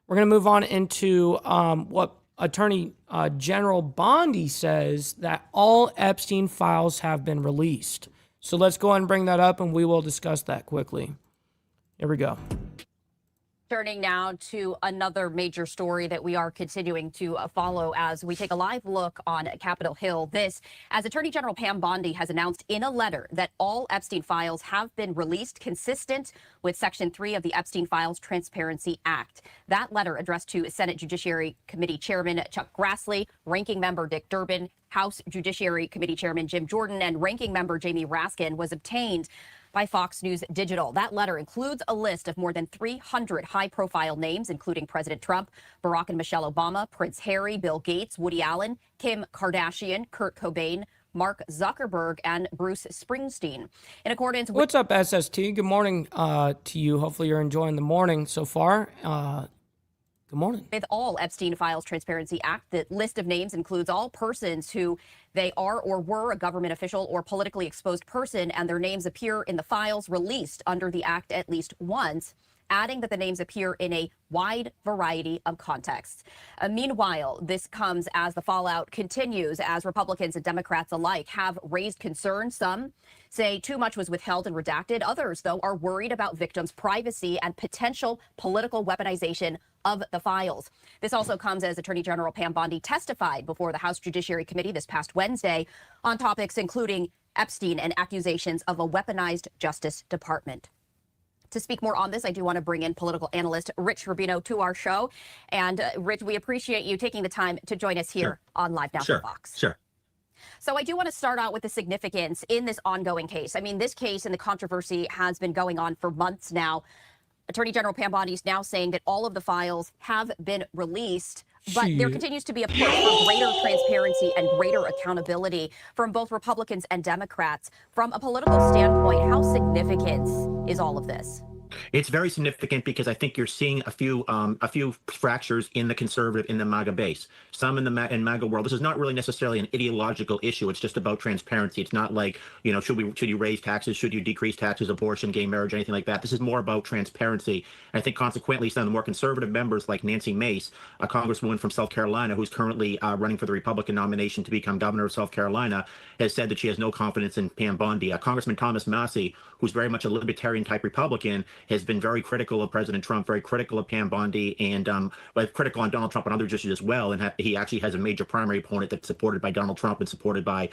We're going to move on into what Attorney General Bondi says, that all Epstein files have been released. So let's go ahead and bring that up and we will discuss that quickly. Here we go. Turning now to another major story that we are continuing to follow as we take a live look on Capitol Hill. This, as Attorney General Pam Bondi has announced in a letter that all Epstein files have been released consistent with Section 3 of the Epstein Files Transparency Act. That letter addressed to Senate Judiciary Committee Chairman Chuck Grassley, Ranking Member Dick Durbin, House Judiciary Committee Chairman Jim Jordan, and Ranking Member Jamie Raskin was obtained by Fox News Digital. That letter includes a list of more than 300 high-profile names, including President Trump, Barack and Michelle Obama, Prince Harry, Bill Gates, Woody Allen, Kim Kardashian, Kurt Cobain, Mark Zuckerberg, and Bruce Springsteen. In accordance with... What's up, SST? Good morning to you. Hopefully you're enjoying the morning so far. Good morning. With all Epstein Files Transparency Act, the list of names includes all persons who they are or were a government official or politically exposed person, and their names appear in the files released under the act at least once, adding that the names appear in a wide variety of contexts. Meanwhile, this comes as the fallout continues, as Republicans and Democrats alike have raised concerns. Some say too much was withheld and redacted. Others, though, are worried about victims' privacy and potential political weaponization of the files. This also comes as Attorney General Pam Bondi testified before the House Judiciary Committee this past Wednesday on topics including Epstein and accusations of a weaponized Justice Department. To speak more on this, I do want to bring in political analyst Rich Rubino to our show. And Rich, we appreciate you taking the time to join us here on Live Now from Fox. Sure. So I do want to start out with the significance in this ongoing case. I mean, this case and the controversy has been going on for months now. Attorney General Pam Bondi is now saying that all of the files have been released, but there continues to be a push for greater transparency and greater accountability from both Republicans and Democrats. From a political standpoint, how significant is all of this? It's very significant because I think you're seeing a few fractures in the conservative, in the MAGA base. Some in the MAGA world. This is not really necessarily an ideological issue. It's just about transparency. It's not like, you know, should you raise taxes? Should you decrease taxes? Abortion, gay marriage, anything like that. This is more about transparency. And I think consequently, some of the more conservative members, like Nancy Mace, a congresswoman from South Carolina, who's currently running for the Republican nomination to become governor of South Carolina, has said that she has no confidence in Pam Bondi. Congressman Thomas Massey, who's very much a libertarian type Republican, has been very critical of President Trump, very critical of Pam Bondi, and but critical on Donald Trump and other issues as well. And he actually has a major primary opponent that's supported by Donald Trump and supported by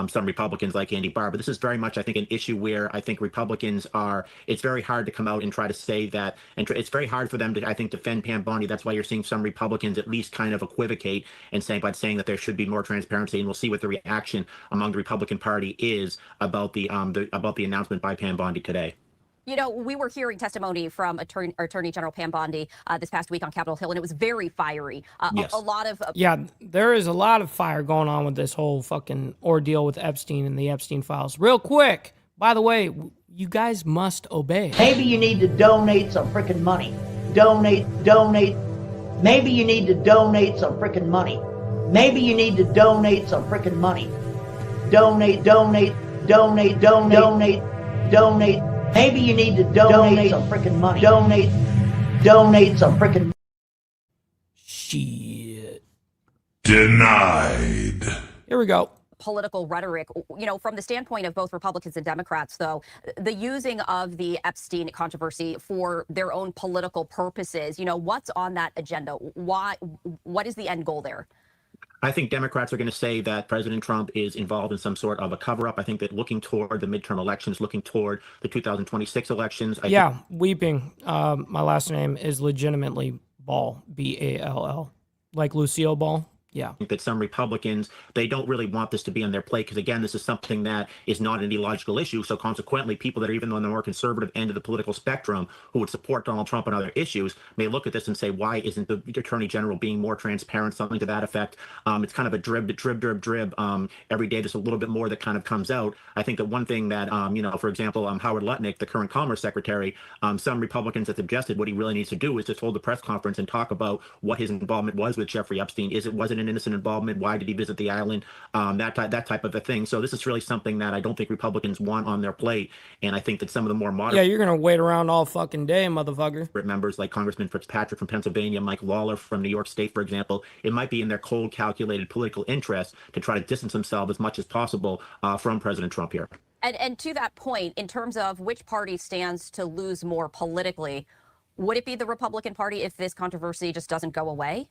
some Republicans like Andy Barr. But this is very much, I think, an issue where I think Republicans are, it's very hard to come out and try to say that, and it's very hard for them to, I think, defend Pam Bondi. That's why you're seeing some Republicans at least kind of equivocate and saying that there should be more transparency. And we'll see what the reaction among the Republican Party is about the announcement by Pam Bondi today. You know, we were hearing testimony from Attorney General Pam Bondi this past week on Capitol Hill, and it was very fiery. Yes. A lot of... Yeah, there is a lot of fire going on with this whole fucking ordeal with Epstein and the Epstein files. Real quick, by the way, you guys must obey. Maybe you need to donate some freaking money. Donate. Maybe you need to donate some freaking money. Maybe you need to donate some freaking money. Donate. Maybe you need to donate some freaking money. Donate some freaking... Shit. Denied. Here we go. Political rhetoric, you know, from the standpoint of both Republicans and Democrats, though, the using of the Epstein controversy for their own political purposes, you know, what's on that agenda? What is the end goal there? I think Democrats are going to say that President Trump is involved in some sort of a cover-up. I think that looking toward the midterm elections, looking toward the 2026 elections. Weeping. My last name is legitimately Ball, Ball, like Lucille Ball. Yeah. I think that some Republicans, they don't really want this to be on their plate because, again, this is something that is not an ideological issue. So consequently, people that are even on the more conservative end of the political spectrum who would support Donald Trump on other issues may look at this and say, why isn't the Attorney General being more transparent, something to that effect? It's kind of a drib. Every day there's a little bit more that kind of comes out. I think that one thing that, for example, Howard Lutnick, the current Commerce Secretary, some Republicans have suggested what he really needs to do is just hold a press conference and talk about what his involvement was with Jeffrey Epstein. Was it an innocent involvement? Why did he visit the island? That type of a thing. So this is really something that I don't think Republicans want on their plate. And I think that some of the more moderate... Yeah, you're going to wait around all fucking day, motherfucker. ...members like Congressman Fitzpatrick from Pennsylvania, Mike Lawler from New York State, for example, it might be in their cold, calculated political interest to try to distance themselves as much as possible from President Trump here. And to that point, in terms of which party stands to lose more politically, would it be the Republican Party if this controversy just doesn't go away?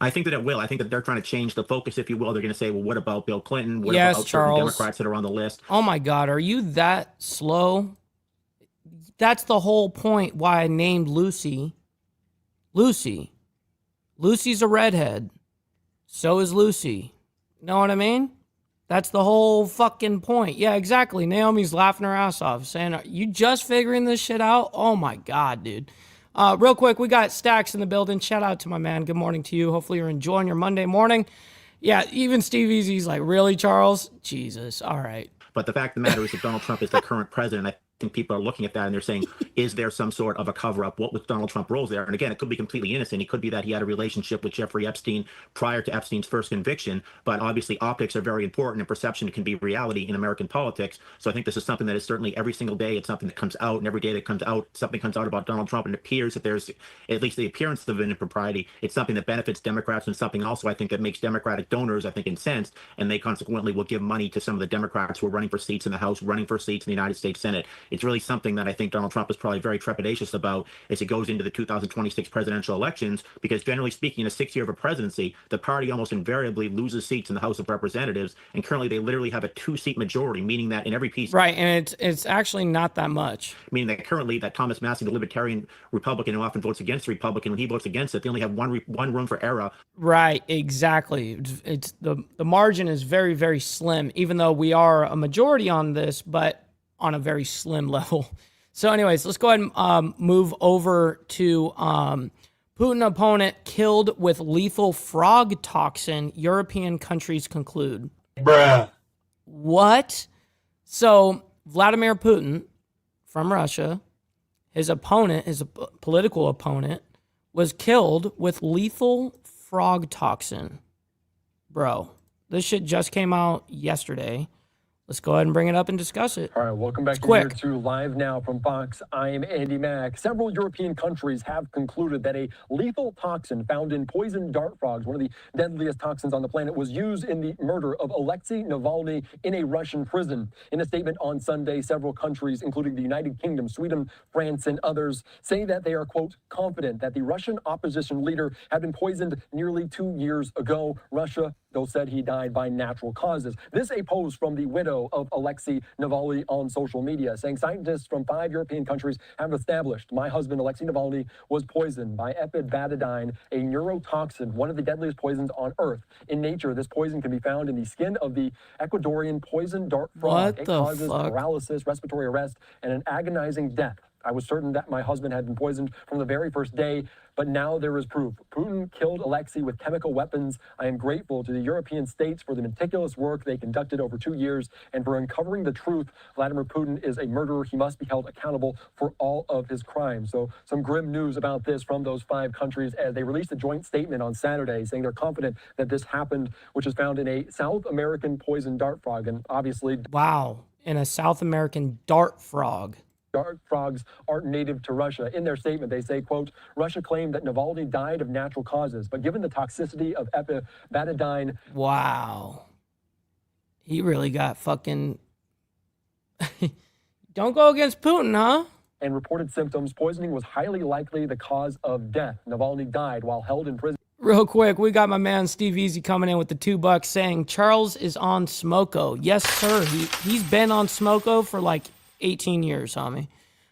I think that it will. I think that they're trying to change the focus, if you will. They're going to say, well, what about Bill Clinton? What about certain Democrats that are on the list? Oh, my God. Are you that slow? That's the whole point why I named Lucy. Lucy. Lucy's a redhead. So is Lucy. Know what I mean? That's the whole fucking point. Yeah, exactly. Naomi's laughing her ass off, saying, are you just figuring this shit out? Oh, my God, dude. Real quick, we got Stacks in the building. Shout out to my man. Good morning to you. Hopefully you're enjoying your Monday morning. Yeah, even Steve Easy's like, really, Charles? Jesus. All right. But the fact of the matter is that Donald Trump is the current president. I think people are looking at that and they're saying, is there some sort of a cover-up? What was Donald Trump roles there? And again, it could be completely innocent. It could be that he had a relationship with Jeffrey Epstein prior to Epstein's first conviction. But obviously, optics are very important and perception can be reality in American politics. So I think this is something that is certainly every single day, it's something that comes out, and every day that comes out, something comes out about Donald Trump, and it appears that there's at least the appearance of an impropriety. It's something that benefits Democrats and something also I think that makes Democratic donors, I think, incensed, and they consequently will give money to some of the Democrats who are running for seats in the House, running for seats in the United States Senate. It's really something that I think Donald Trump is probably very trepidatious about as he goes into the 2026 presidential elections, because generally speaking, in a 6 year of a presidency, the party almost invariably loses seats in the House of Representatives, and currently they literally have a 2-seat majority, meaning that in every piece... Right, and it's actually not that much. Meaning that currently that Thomas Massie, the Libertarian Republican who often votes against the Republican, when he votes against it, they only have one room for error. Right, exactly. It's the margin is very, very slim, even though we are a majority on this, but on a very slim level. So anyways, let's go ahead and move over to Putin opponent killed with lethal frog toxin. European countries conclude. Bruh. What? So Vladimir Putin from Russia, his opponent, his political opponent, was killed with lethal frog toxin. Bro, this shit just came out yesterday. Let's go ahead and bring it up and discuss it. All right, welcome back here to Live Now from Fox. I'm Andy Mack. Several European countries have concluded that a lethal toxin found in poison dart frogs, one of the deadliest toxins on the planet, was used in the murder of Alexei Navalny in a Russian prison. In a statement on Sunday, several countries, including the United Kingdom, Sweden, France, and others, say that they are, quote, confident that the Russian opposition leader had been poisoned nearly 2 years ago. Russia, though, said he died by natural causes. This a post from the widow of Alexei Navalny on social media, saying scientists from 5 European countries have established my husband Alexei Navalny was poisoned by epibetadine, a neurotoxin, one of the deadliest poisons on Earth. In nature, this poison can be found in the skin of the Ecuadorian poison dart frog. It causes paralysis, respiratory arrest, and an agonizing death. I was certain that my husband had been poisoned from the very first day, but now there is proof. Putin killed Alexei with chemical weapons. I am grateful to the European states for the meticulous work they conducted over 2 years and for uncovering the truth. Vladimir Putin is a murderer. He must be held accountable for all of his crimes. So some grim news about this from those 5 countries as they released a joint statement on Saturday saying they're confident that this happened, which is found in a South American poison dart frog. And obviously... Wow, in a South American dart frog. Dart frogs aren't native to Russia. In their statement, they say, quote, Russia claimed that Navalny died of natural causes, but given the toxicity of epibetadine... Wow. He really got fucking... Don't go against Putin, huh? And reported symptoms, poisoning was highly likely the cause of death. Navalny died while held in prison. Real quick, we got my man Steve Easy coming in with the $2 saying Charles is on Smoko. Yes, sir. He's been on Smoko for like 18 years, homie.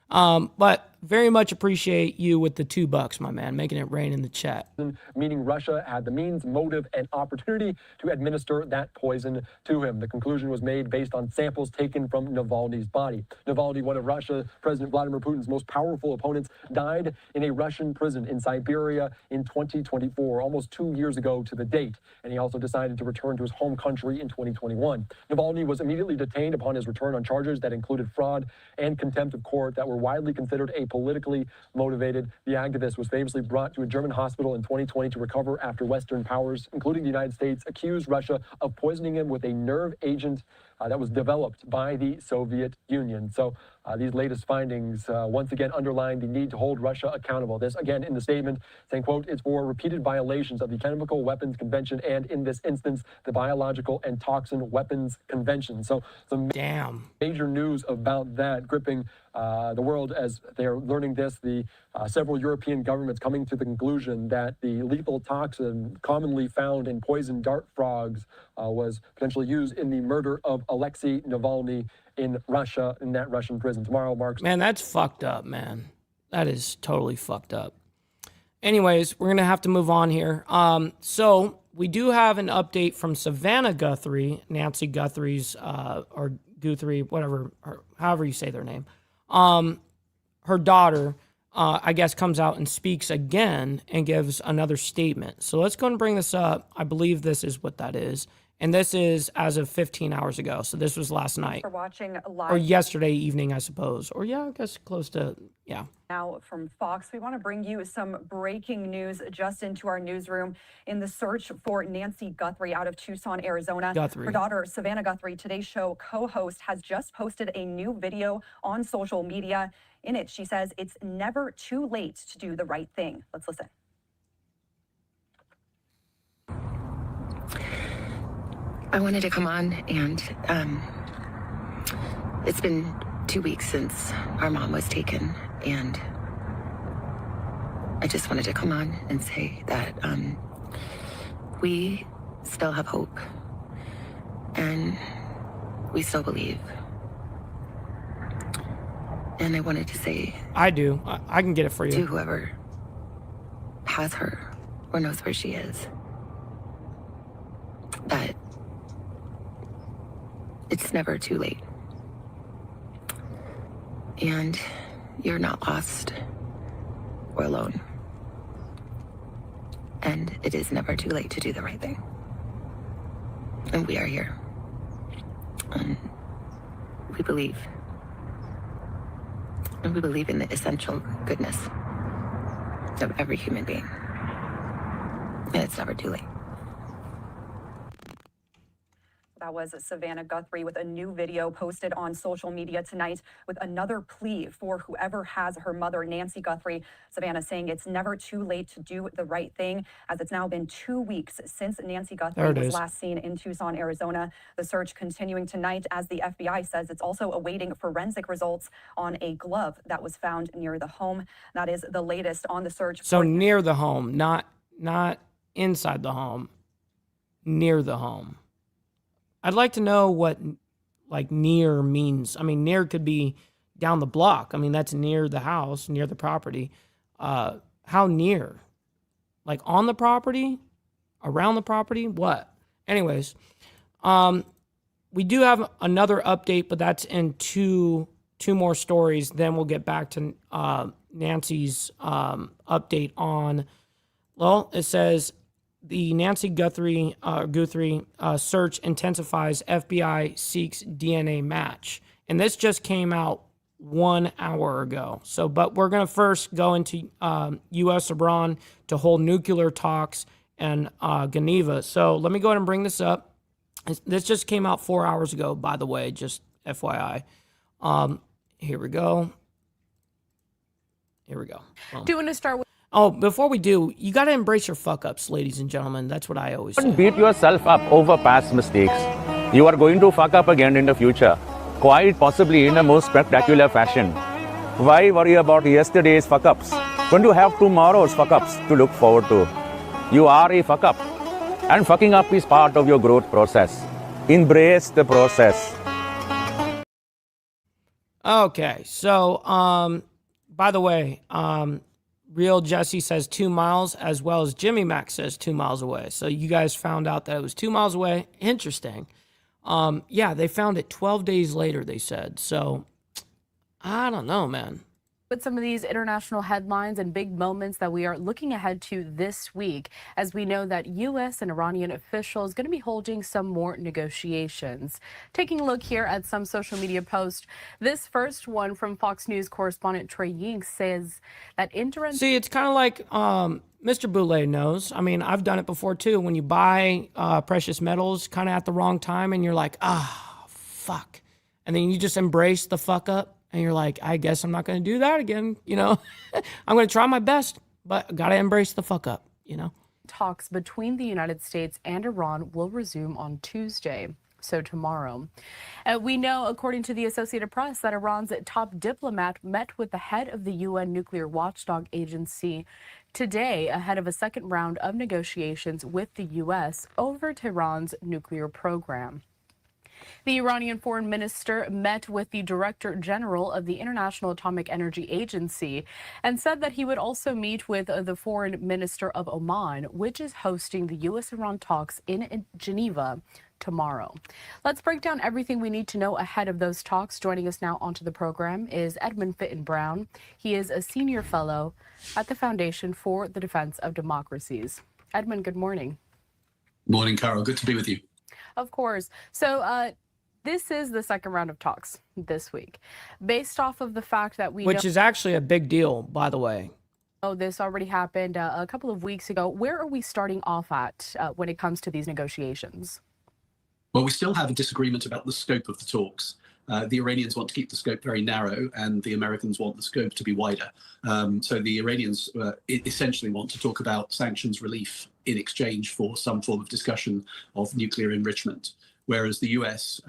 But very much appreciate you with the $2, my man, making it rain in the chat. Meaning Russia had the means, motive, and opportunity to administer that poison to him. The conclusion was made based on samples taken from Navalny's body. Navalny, one of Russia President Vladimir Putin's most powerful opponents, died in a Russian prison in Siberia in 2024, almost 2 years ago to the date. And he also decided to return to his home country in 2021. Navalny was immediately detained upon his return on charges that included fraud and contempt of court that were widely considered a politically motivated. The activist was famously brought to a German hospital in 2020 to recover after Western powers, including the United States, accused Russia of poisoning him with a nerve agent that was developed by the Soviet Union. So these latest findings once again underline the need to hold Russia accountable. This again in the statement saying, quote, it's for repeated violations of the Chemical Weapons Convention and in this instance, the Biological and Toxin Weapons Convention. So some major news about that gripping the world as they're learning this. The several European governments coming to the conclusion that the lethal toxin commonly found in poison dart frogs was potentially used in the murder of Alexei Navalny in Russia, in that Russian prison. Tomorrow marks... Man, that's fucked up, man. That is totally fucked up. Anyways, we're going to have to move on here. So we do have an update from Savannah Guthrie, Nancy Guthrie's, or Guthrie, whatever, or however you say their name. Her daughter, I guess, comes out and speaks again and gives another statement. So let's go and bring this up. I believe this is what that is. And this is as of 15 hours ago. So this was last night. For watching live. Or yesterday evening, I suppose. Or yeah, I guess close to, yeah. Now from Fox, we want to bring you some breaking news just into our newsroom in the search for Nancy Guthrie out of Tucson, Arizona. Guthrie. Her daughter, Savannah Guthrie, Today's Show co-host, has just posted a new video on social media. In it, she says it's never too late to do the right thing. Let's listen. I wanted to come on, and it's been 2 weeks since our mom was taken, and I just wanted to come on and say that we still have hope, and we still believe. And I wanted to say... I do. I can get it for you. To whoever has her or knows where she is, that it's never too late. And you're not lost or alone. And it is never too late to do the right thing. And we are here. And we believe. And we believe in the essential goodness of every human being. And it's never too late. That was Savannah Guthrie with a new video posted on social media tonight with another plea for whoever has her mother, Nancy Guthrie. Savannah saying it's never too late to do the right thing, as it's now been 2 weeks since Nancy Guthrie was last seen in Tucson, Arizona. The search continuing tonight as the FBI says it's also awaiting forensic results on a glove that was found near the home. That is the latest on the search. So near the home, not inside the home, near the home. I'd like to know what, like, near means. I mean, near could be down the block. I mean, that's near the house, near the property. How near? Like, on the property? Around the property? What? Anyways, we do have another update, but that's in two more stories. Then we'll get back to Nancy's update on, well, it says... The Nancy Guthrie search intensifies. FBI seeks DNA match. And this just came out 1 hour ago. So, but we're going to first go into U.S. Iran to hold nuclear talks and Geneva. So let me go ahead and bring this up. This just came out 4 hours ago, by the way, just FYI. Here we go. Boom. Do you want to start with... Oh, before we do, you got to embrace your fuck-ups, ladies and gentlemen. That's what I always say. Don't beat yourself up over past mistakes. You are going to fuck up again in the future, quite possibly in a most spectacular fashion. Why worry about yesterday's fuck-ups when you have tomorrow's fuck-ups to look forward to? You are a fuck up. And fucking up is part of your growth process. Embrace the process. Okay, so by the way, Real Jesse says 2 miles, as well as Jimmy Mac says 2 miles away. So you guys found out that it was 2 miles away. Interesting. Yeah, they found it 12 days later, they said. So I don't know, man. With some of these international headlines and big moments that we are looking ahead to this week, as we know that U.S. and Iranian officials going to be holding some more negotiations. Taking a look here at some social media posts, this first one from Fox News correspondent Trey Ying says that See, it's kind of like Mr. Boulay knows. I mean, I've done it before too. When you buy precious metals kind of at the wrong time and you're like, fuck. And then you just embrace the fuck up. And you're like, I guess I'm not going to do that again, you know. I'm going to try my best, but got to embrace the fuck up, you know. Talks between the United States and Iran will resume on Tuesday, so tomorrow. We know, according to the Associated Press, that Iran's top diplomat met with the head of the UN nuclear watchdog agency today ahead of a second round of negotiations with the U.S. over Tehran's nuclear program. The Iranian foreign minister met with the director general of the International Atomic Energy Agency and said that he would also meet with the foreign minister of Oman, which is hosting the U.S.-Iran talks in Geneva tomorrow. Let's break down everything we need to know ahead of those talks. Joining us now onto the program is Edmund Fitton Brown. He is a senior fellow at the Foundation for the Defense of Democracies. Edmund, good morning. Morning, Carol. Good to be with you. Of course. So this is the second round of talks this week, based off of the fact that Which is actually a big deal, by the way. Oh, this already happened a couple of weeks ago. Where are we starting off at when it comes to these negotiations? Well, we still have a disagreement about the scope of the talks. The Iranians want to keep the scope very narrow, and the Americans want the scope to be wider. So the Iranians essentially want to talk about sanctions relief in exchange for some form of discussion of nuclear enrichment, whereas the US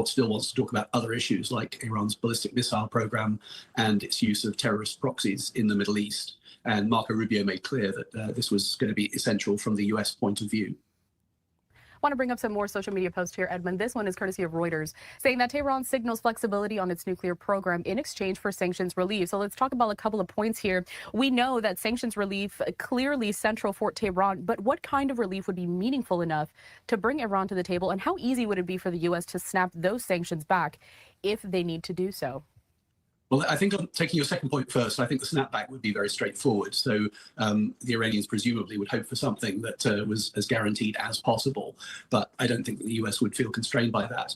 still wants to talk about other issues like Iran's ballistic missile program and its use of terrorist proxies in the Middle East. And Marco Rubio made clear that this was going to be essential from the US point of view. I want to bring up some more social media posts here, Edmund. This one is courtesy of Reuters, saying that Tehran signals flexibility on its nuclear program in exchange for sanctions relief. So let's talk about a couple of points here. We know that sanctions relief clearly central for Tehran, but what kind of relief would be meaningful enough to bring Iran to the table, and how easy would it be for the U.S. to snap those sanctions back if they need to do so? Well, I think taking your second point first, I think the snapback would be very straightforward. So the Iranians presumably would hope for something that was as guaranteed as possible. But I don't think that the US would feel constrained by that.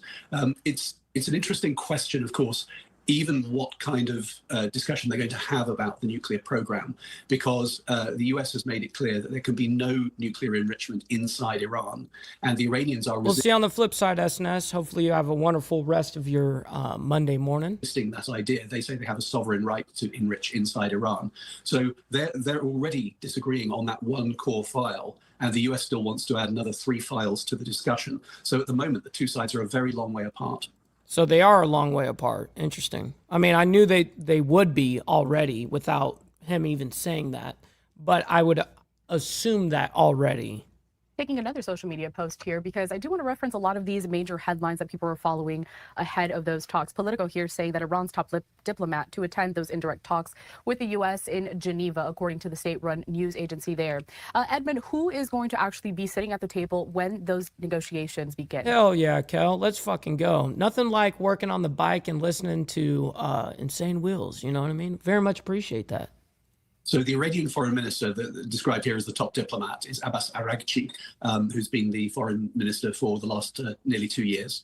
It's an interesting question, of course, even what kind of discussion they're going to have about the nuclear program, because the US has made it clear that there can be no nuclear enrichment inside Iran, and the Iranians are We'll see on the flip side, SNS. Hopefully you have a wonderful rest of your Monday morning. That idea. They say they have a sovereign right to enrich inside Iran. So they're already disagreeing on that one core file, and the US still wants to add another 3 files to the discussion. So at the moment, the two sides are a very long way apart. So they are a long way apart. Interesting. I mean, I knew they would be already without him even saying that, but I would assume that already. Taking another social media post here, because I do want to reference a lot of these major headlines that people are following ahead of those talks. Politico here saying that Iran's top diplomat to attend those indirect talks with the U.S. in Geneva, according to the state-run news agency there. Edmund, who is going to actually be sitting at the table when those negotiations begin? Hell yeah, Kel. Let's fucking go. Nothing like working on the bike and listening to Insane Wheels. You know what I mean? Very much appreciate that. So the Iranian foreign minister described here as the top diplomat is Abbas Araghchi, who's been the foreign minister for the last nearly 2 years.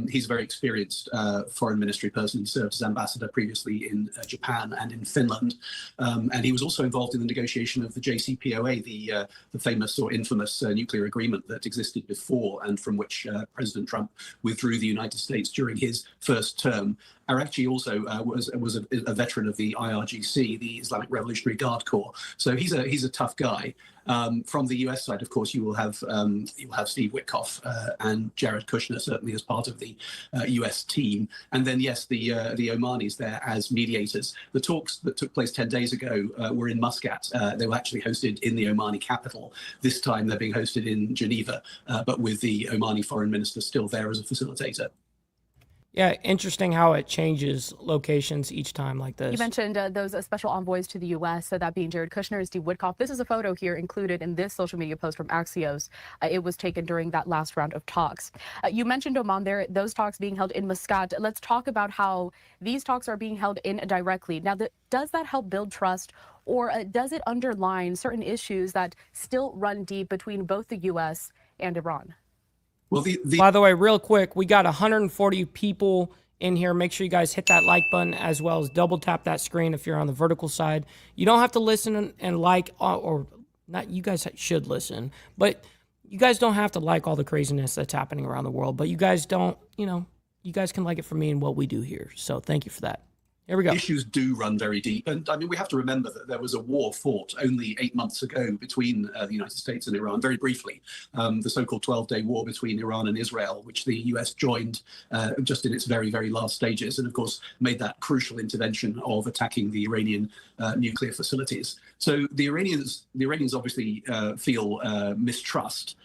He's a very experienced foreign ministry person. He served as ambassador previously in Japan and in Finland. And he was also involved in the negotiation of the JCPOA, the famous or infamous nuclear agreement that existed before and from which President Trump withdrew the United States during his first term. Araghchi also was a veteran of the IRGC, the Islamic Revolutionary military guard corps. So he's a tough guy. From the US side, of course, you will have Steve Witkoff and Jared Kushner certainly as part of the US team, and then yes, the Omanis there as mediators. The talks that took place 10 days ago were in Muscat. They were actually hosted in the Omani capital. This time they're being hosted in Geneva, but with the Omani foreign minister still there as a facilitator. Yeah, interesting how it changes locations each time like this. You mentioned those special envoys to the U.S., so that being Jared Kushner and Steve Witkoff. This is a photo here included in this social media post from Axios. It was taken during that last round of talks. You mentioned, Oman, there, those talks being held in Muscat. Let's talk about how these talks are being held indirectly. Now, does that help build trust, or does it underline certain issues that still run deep between both the U.S. and Iran? Well, by the way, real quick, we got 140 people in here. Make sure you guys hit that like button, as well as double tap that screen if you're on the vertical side. You don't have to listen and like, or not. You guys should listen, but you guys don't have to like all the craziness that's happening around the world. But you guys don't, you guys can like it for me and what we do here. So thank you for that. Here we go. Issues do run very deep. And I mean, we have to remember that there was a war fought only 8 months ago between the United States and Iran, very briefly, the so-called 12-day war between Iran and Israel, which the US joined just in its very, very last stages, and of course made that crucial intervention of attacking the Iranian nuclear facilities. So the Iranians obviously feel mistrust.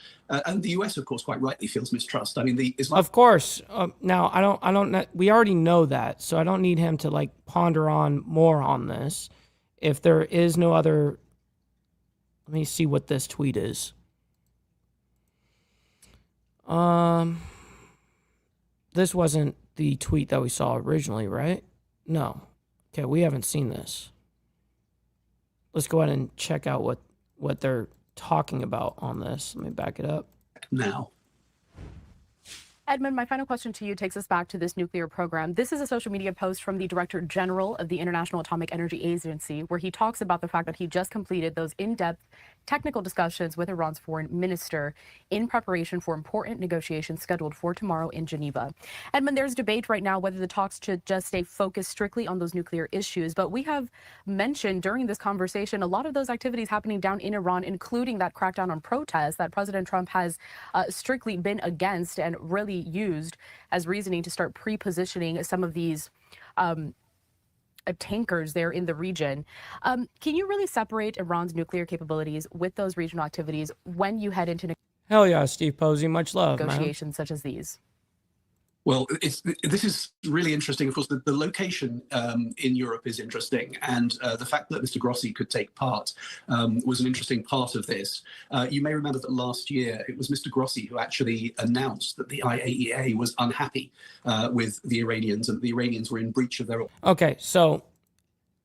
And the US, of course, quite rightly feels mistrust. I mean, the Islam. Of course. Now, I don't. We already know that, so I don't need him to like ponder on more on this. If there is no other, let me see what this tweet is. This wasn't the tweet that we saw originally, right? No. Okay, we haven't seen this. Let's go ahead and check out what they're talking about on this. Let me back it up. Now. Edmund, my final question to you takes us back to this nuclear program. This is a social media post from the Director General of the International Atomic Energy Agency, where he talks about the fact that he just completed those in-depth technical discussions with Iran's foreign minister in preparation for important negotiations scheduled for tomorrow in Geneva. Edmund, there's debate right now whether the talks should just stay focused strictly on those nuclear issues, but we have mentioned during this conversation a lot of those activities happening down in Iran, including that crackdown on protests that President Trump has strictly been against and really used as reasoning to start pre-positioning some of these tankers there in the region. Can you really separate Iran's nuclear capabilities with those regional activities when you head into hell yeah, Steve Posey, much love, negotiations such as these? Well, this is really interesting. Of course, the location in Europe is interesting, and the fact that Mr. Grossi could take part was an interesting part of this. You may remember that last year it was Mr. Grossi who actually announced that the IAEA was unhappy with the Iranians, and the Iranians were in breach of their... Okay, so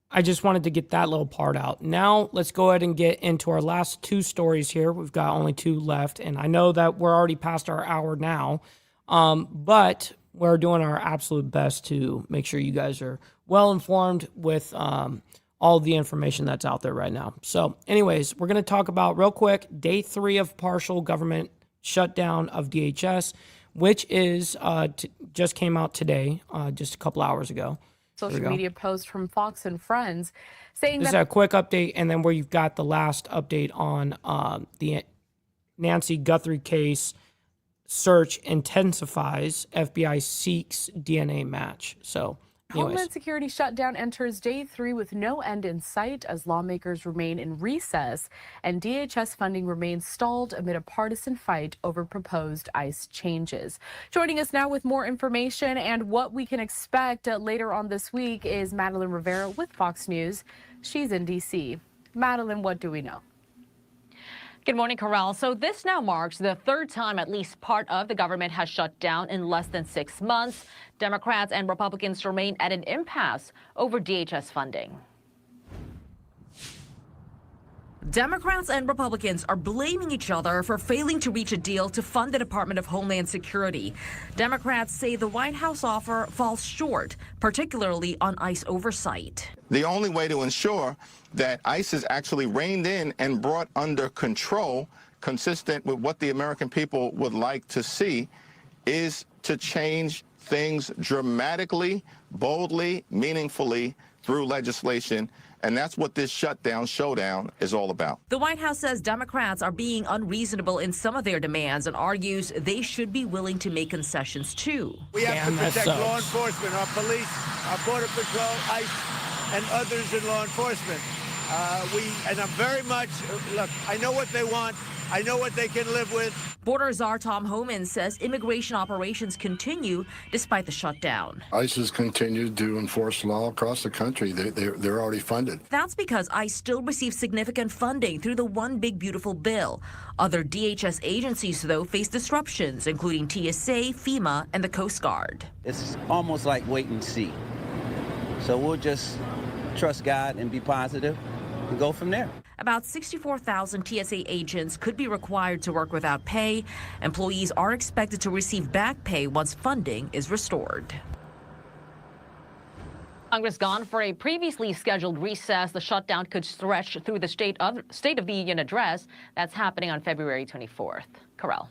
I just wanted to get that little part out. Now, let's go ahead and get into our last two stories here. We've got only two left, and I know that we're already past our hour now. But we're doing our absolute best to make sure you guys are well informed with all the information that's out there right now. So anyways, we're going to talk about real quick day 3 of partial government shutdown of DHS, which is just came out today, just a couple hours ago. Social media post from Fox and Friends saying this is a quick update, and then where you've got the last update on the Nancy Guthrie case. Search intensifies. FBI seeks DNA match. So, anyways. Homeland Security shutdown enters day 3 with no end in sight as lawmakers remain in recess and DHS funding remains stalled amid a partisan fight over proposed ICE changes. Joining us now with more information and what we can expect later on this week is Madeline Rivera with Fox News. She's in D.C. Madeline, what do we know? Good morning, Corral. So this now marks the 3rd time at least part of the government has shut down in less than 6 months. Democrats and Republicans remain at an impasse over DHS funding. Democrats and Republicans are blaming each other for failing to reach a deal to fund the Department of Homeland Security. Democrats say the White House offer falls short, particularly on ICE oversight. The only way to ensure that ICE is actually reined in and brought under control, consistent with what the American people would like to see, is to change things dramatically, boldly, meaningfully through legislation. And that's what this showdown is all about. The White House says Democrats are being unreasonable in some of their demands and argues they should be willing to make concessions too. We have to protect law enforcement, our police, our border patrol, ICE, and others in law enforcement. And I'm very much, look, I know what they want. I know what they can live with. Border Czar Tom Homan says immigration operations continue despite the shutdown. ICE has continued to enforce law across the country. They're already funded. That's because ICE still receives significant funding through the One Big Beautiful Bill. Other DHS agencies, though, face disruptions, including TSA, FEMA, and the Coast Guard. It's almost like wait and see. So we'll just trust God and be positive and go from there. About 64,000 TSA agents could be required to work without pay. Employees are expected to receive back pay once funding is restored. Congress gone for a previously scheduled recess. The shutdown could stretch through the State of the Union address. That's happening on February 24th. Carell.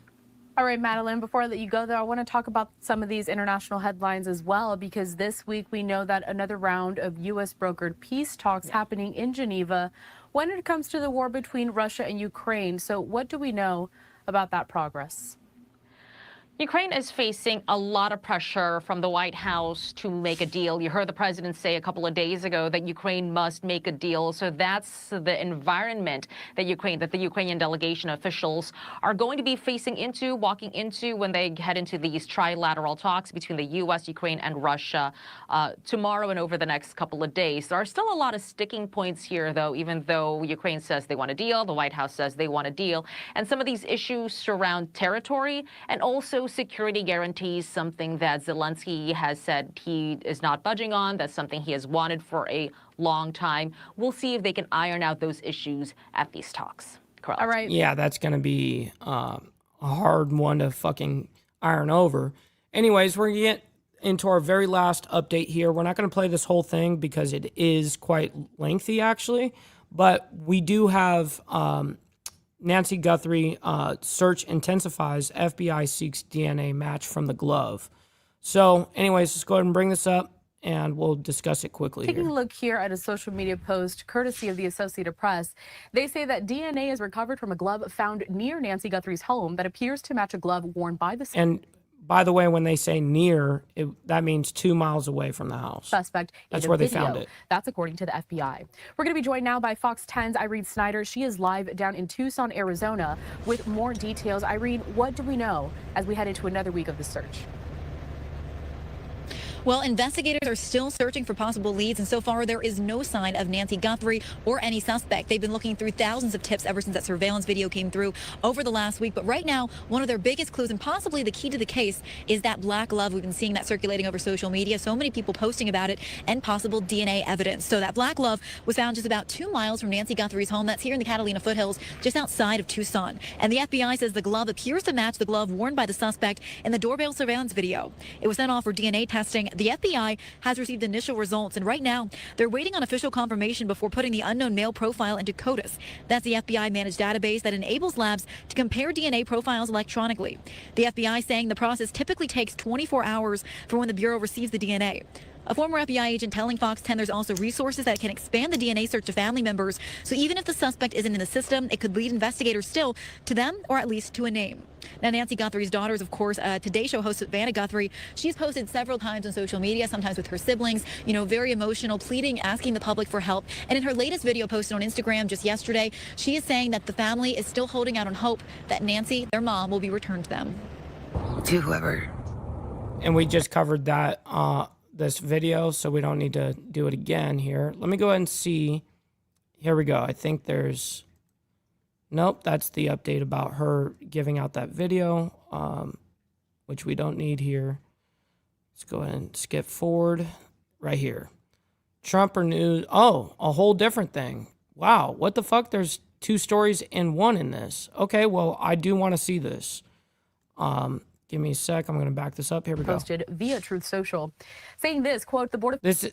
All right, Madeline, before I let you go, though, I want to talk about some of these international headlines as well, because this week we know that another round of U.S. brokered peace talks happening in Geneva when it comes to the war between Russia and Ukraine. So what do we know about that progress? Ukraine is facing a lot of pressure from the White House to make a deal. You heard the president say a couple of days ago that Ukraine must make a deal. So that's the environment that the Ukrainian delegation officials are going to be walking into when they head into these trilateral talks between the U.S., Ukraine, and Russia tomorrow and over the next couple of days. There are still a lot of sticking points here, though, even though Ukraine says they want a deal, the White House says they want a deal. And some of these issues surround territory and also security guarantees, something that Zelensky has said he is not budging on. That's something he has wanted for a long time. We'll see if they can iron out those issues at these talks. Correct. All right. Yeah, that's going to be a hard one to fucking iron over. Anyways, we're going to get into our very last update here. We're not going to play this whole thing because it is quite lengthy, actually. But we do have Nancy Guthrie, search intensifies. FBI seeks DNA match from the glove. So anyways, let's go ahead and bring this up and we'll discuss it quickly. Taking a look here at a social media post courtesy of the Associated Press, they say that DNA is recovered from a glove found near Nancy Guthrie's home that appears to match a glove worn by the And by the way, when they say near, that means 2 miles away from the house. Suspect. That's where they found it. That's according to the FBI. We're going to be joined now by Fox 10's Irene Snyder. She is live down in Tucson, Arizona, with more details. Irene, what do we know as we head into another week of the search? Well, investigators are still searching for possible leads, and so far there is no sign of Nancy Guthrie or any suspect. They've been looking through thousands of tips ever since that surveillance video came through over the last week. But right now, one of their biggest clues and possibly the key to the case is that black glove. We've been seeing that circulating over social media, so many people posting about it, and possible DNA evidence. So that black glove was found just about 2 miles from Nancy Guthrie's home. That's here in the Catalina foothills, just outside of Tucson. And the FBI says the glove appears to match the glove worn by the suspect in the doorbell surveillance video. It was sent off for DNA testing. The FBI has received initial results, and right now they're waiting on official confirmation before putting the unknown male profile into CODIS. That's the FBI managed database that enables labs to compare DNA profiles electronically. The FBI saying the process typically takes 24 hours from when the Bureau receives the DNA. A former FBI agent telling Fox 10 there's also resources that can expand the DNA search to family members. So even if the suspect isn't in the system, it could lead investigators still to them, or at least to a name. Now, Nancy Guthrie's daughters, of course, Today Show host Savannah Guthrie, she's posted several times on social media, sometimes with her siblings, very emotional, pleading, asking the public for help. And in her latest video posted on Instagram just yesterday, she is saying that the family is still holding out on hope that Nancy, their mom, will be returned to them. To whoever. And we just covered that this video, so we don't need to do it again here. Let me go ahead and see. Here we go. I think there's... Nope, that's the update about her giving out that video, which we don't need here. Let's go ahead and skip forward right here. Trump or news. Oh, a whole different thing. Wow, what the fuck? There's 2 stories in one in this. Okay, well, I do want to see this. Give me a sec. I'm going to back this up. Here we go. Posted via Truth Social, saying this, quote, the Board of This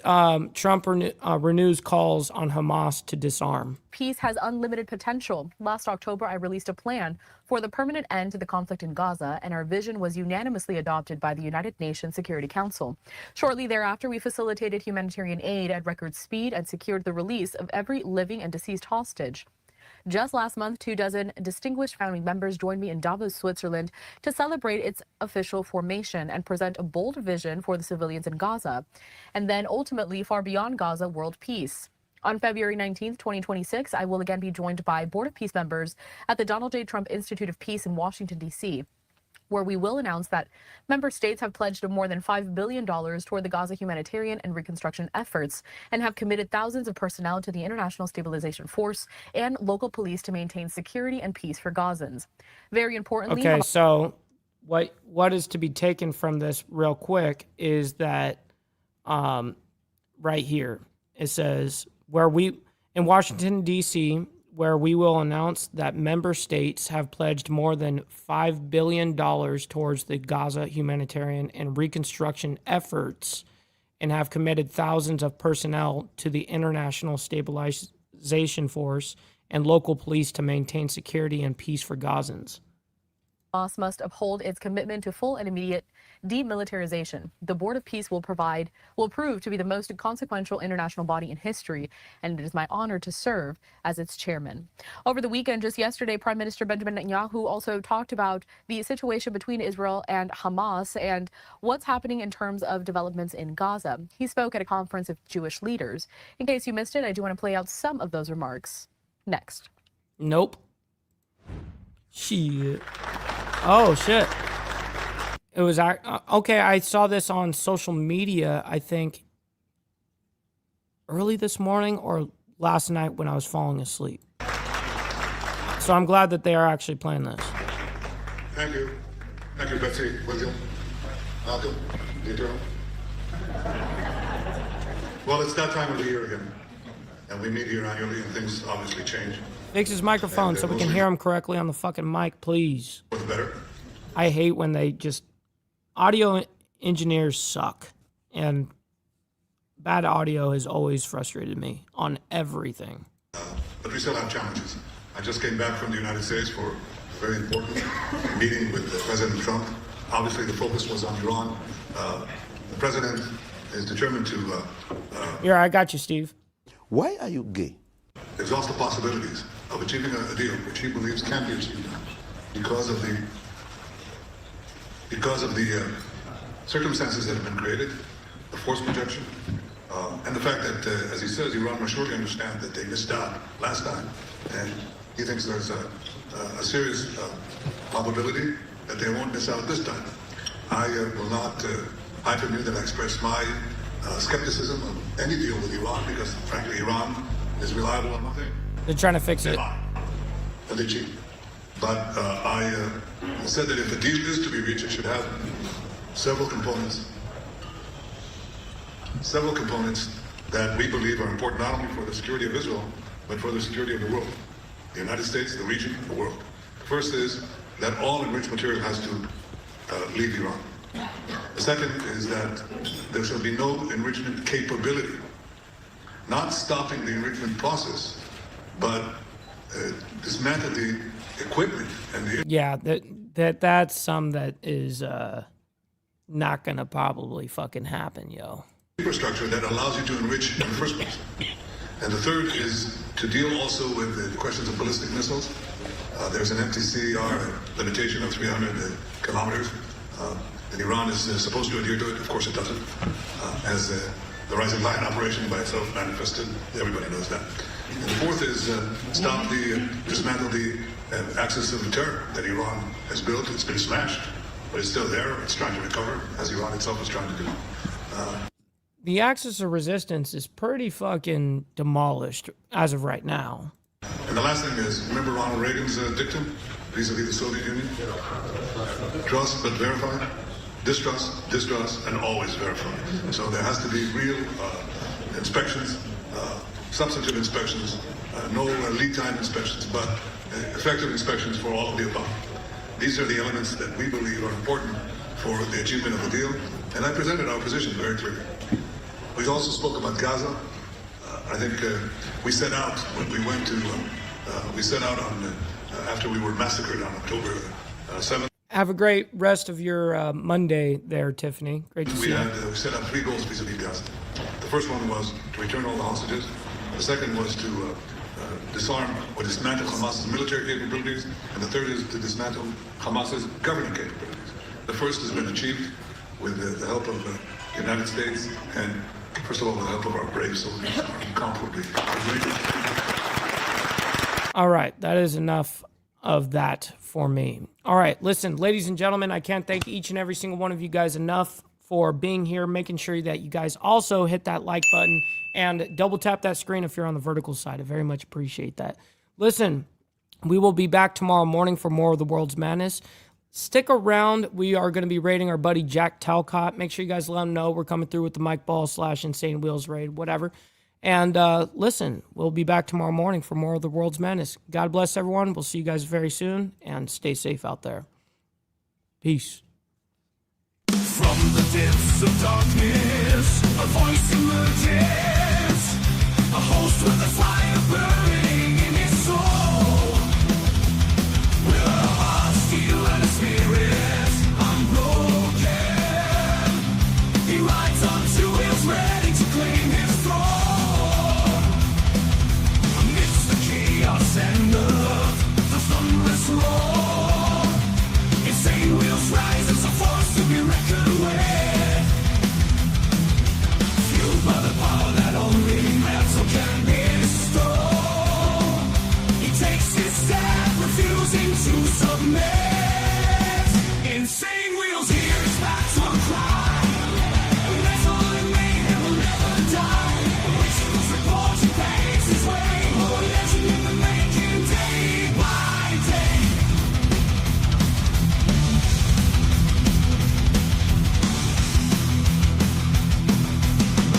Trump renews calls on Hamas to disarm. Peace has unlimited potential. Last October, I released a plan for the permanent end to the conflict in Gaza, and our vision was unanimously adopted by the United Nations Security Council. Shortly thereafter, we facilitated humanitarian aid at record speed and secured the release of every living and deceased hostage. Just last month, 24 distinguished founding members joined me in Davos, Switzerland, to celebrate its official formation and present a bold vision for the civilians in Gaza, and then ultimately far beyond Gaza, world peace. On February 19th, 2026, I will again be joined by Board of Peace members at the Donald J. Trump Institute of Peace in Washington, D.C., where we will announce that member states have pledged more than $5 billion toward the Gaza humanitarian and reconstruction efforts and have committed thousands of personnel to the International Stabilization Force and local police to maintain security and peace for Gazans. Very importantly... Okay, so what is to be taken from this real quick is that right here, it says, in Washington, D.C., where we will announce that member states have pledged more than $5 billion towards the Gaza humanitarian and reconstruction efforts and have committed thousands of personnel to the International Stabilization Force and local police to maintain security and peace for Gazans. Hamas must uphold its commitment to full and immediate demilitarization. The Board of Peace will prove to be the most consequential international body in history, and it is my honor to serve as its chairman. Over the weekend, just yesterday, Prime Minister Benjamin Netanyahu also talked about the situation between Israel and Hamas and what's happening in terms of developments in Gaza. He spoke at a conference of Jewish leaders. In case you missed it, I do want to play out some of those remarks next. Nope. Shit. Oh, shit. It was, okay, I saw this on social media, I think, early this morning or last night when I was falling asleep. So I'm glad that they are actually playing this. Thank you. Thank you, Betsy, William, Malcolm, Dieter. Well, it's that time of the year again, and we meet here annually, and things obviously change. Fix his microphone so we can hear him correctly on the fucking mic, please. For the better. I hate when they just... Audio engineers suck, and bad audio has always frustrated me on everything. But we still have challenges. I just came back from the United States for a very important meeting with President Trump. Obviously, the focus was on Iran. The president is determined to... Here, I got you, Steve. Why are you gay? Exhaust the possibilities of achieving a deal which he believes can be achieved because of the circumstances that have been created, the force projection, and the fact that, as he says, Iran must surely understand that they missed out last time, and he thinks there's a serious probability that they won't miss out this time. I will not hide from you that I express my skepticism of any deal with Iran because, frankly, Iran is reliable on nothing. They're trying to fix it. And they cheat. But I said that if a deal is to be reached, it should have several components that we believe are important not only for the security of Israel, but for the security of the world. The United States, the region, the world. First is that all enriched material has to leave Iran. The second is that there shall be no enrichment capability. Not stopping the enrichment process, but dismantle the equipment and the... Yeah, that's some that is not gonna probably fucking happen, yo. Infrastructure that allows you to enrich in the first place. And the third is to deal also with the questions of ballistic missiles. There's an MTCR limitation of 300 kilometers. And Iran is supposed to adhere to it. Of course it doesn't. As the Rising Lion operation by itself manifested, everybody knows that. And the fourth is dismantle the axis of terror that Iran has built. It's been smashed, but it's still there. It's trying to recover, as Iran itself is trying to do. The axis of resistance is pretty fucking demolished as of right now. And the last thing is, remember Ronald Reagan's dictum vis-a-vis the Soviet Union? Trust but verify. Distrust, and always verify. So there has to be real inspections, substantive inspections, no lead time inspections, but effective inspections for all of the above. These are the elements that we believe are important for the achievement of the deal, and I presented our position very clearly. We also spoke about Gaza. I think we set out when we went to, after we were massacred on October 7th. Have a great rest of your Monday there, Tiffany. Great to see you. We set out 3 goals vis-a-vis Gaza. The first one was to return all the hostages. The second was to disarm or dismantle Hamas's military capabilities. And the third is to dismantle Hamas's governing capabilities. The first has been achieved with the help of the United States and, first of all, with the help of our brave soldiers, incomparably. All right, that is enough of that for me. All right, listen, ladies and gentlemen, I can't thank each and every single one of you guys enough for being here, making sure that you guys also hit that like button and double tap that screen if you're on the vertical side. I very much appreciate that. Listen, we will be back tomorrow morning for more of the World's Madness. Stick around. We are going to be raiding our buddy Jack Talcott. Make sure you guys let him know we're coming through with the Mike Ball / Insane Wheels raid, whatever. And listen, we'll be back tomorrow morning for more of the World's Madness. God bless everyone. We'll see you guys very soon, and stay safe out there. Peace. From the depths of darkness, a voice emerges, a host with a fire burning in his soul. With a heart steel and a spirit unbroken, he rides on to wheels ready to claim his throne. Amidst the chaos and the thunderous roar, Insane Wheels rise as a force to be reckoned with. Fueled by the power that only metal can bestow, he takes his stand, refusing to submit.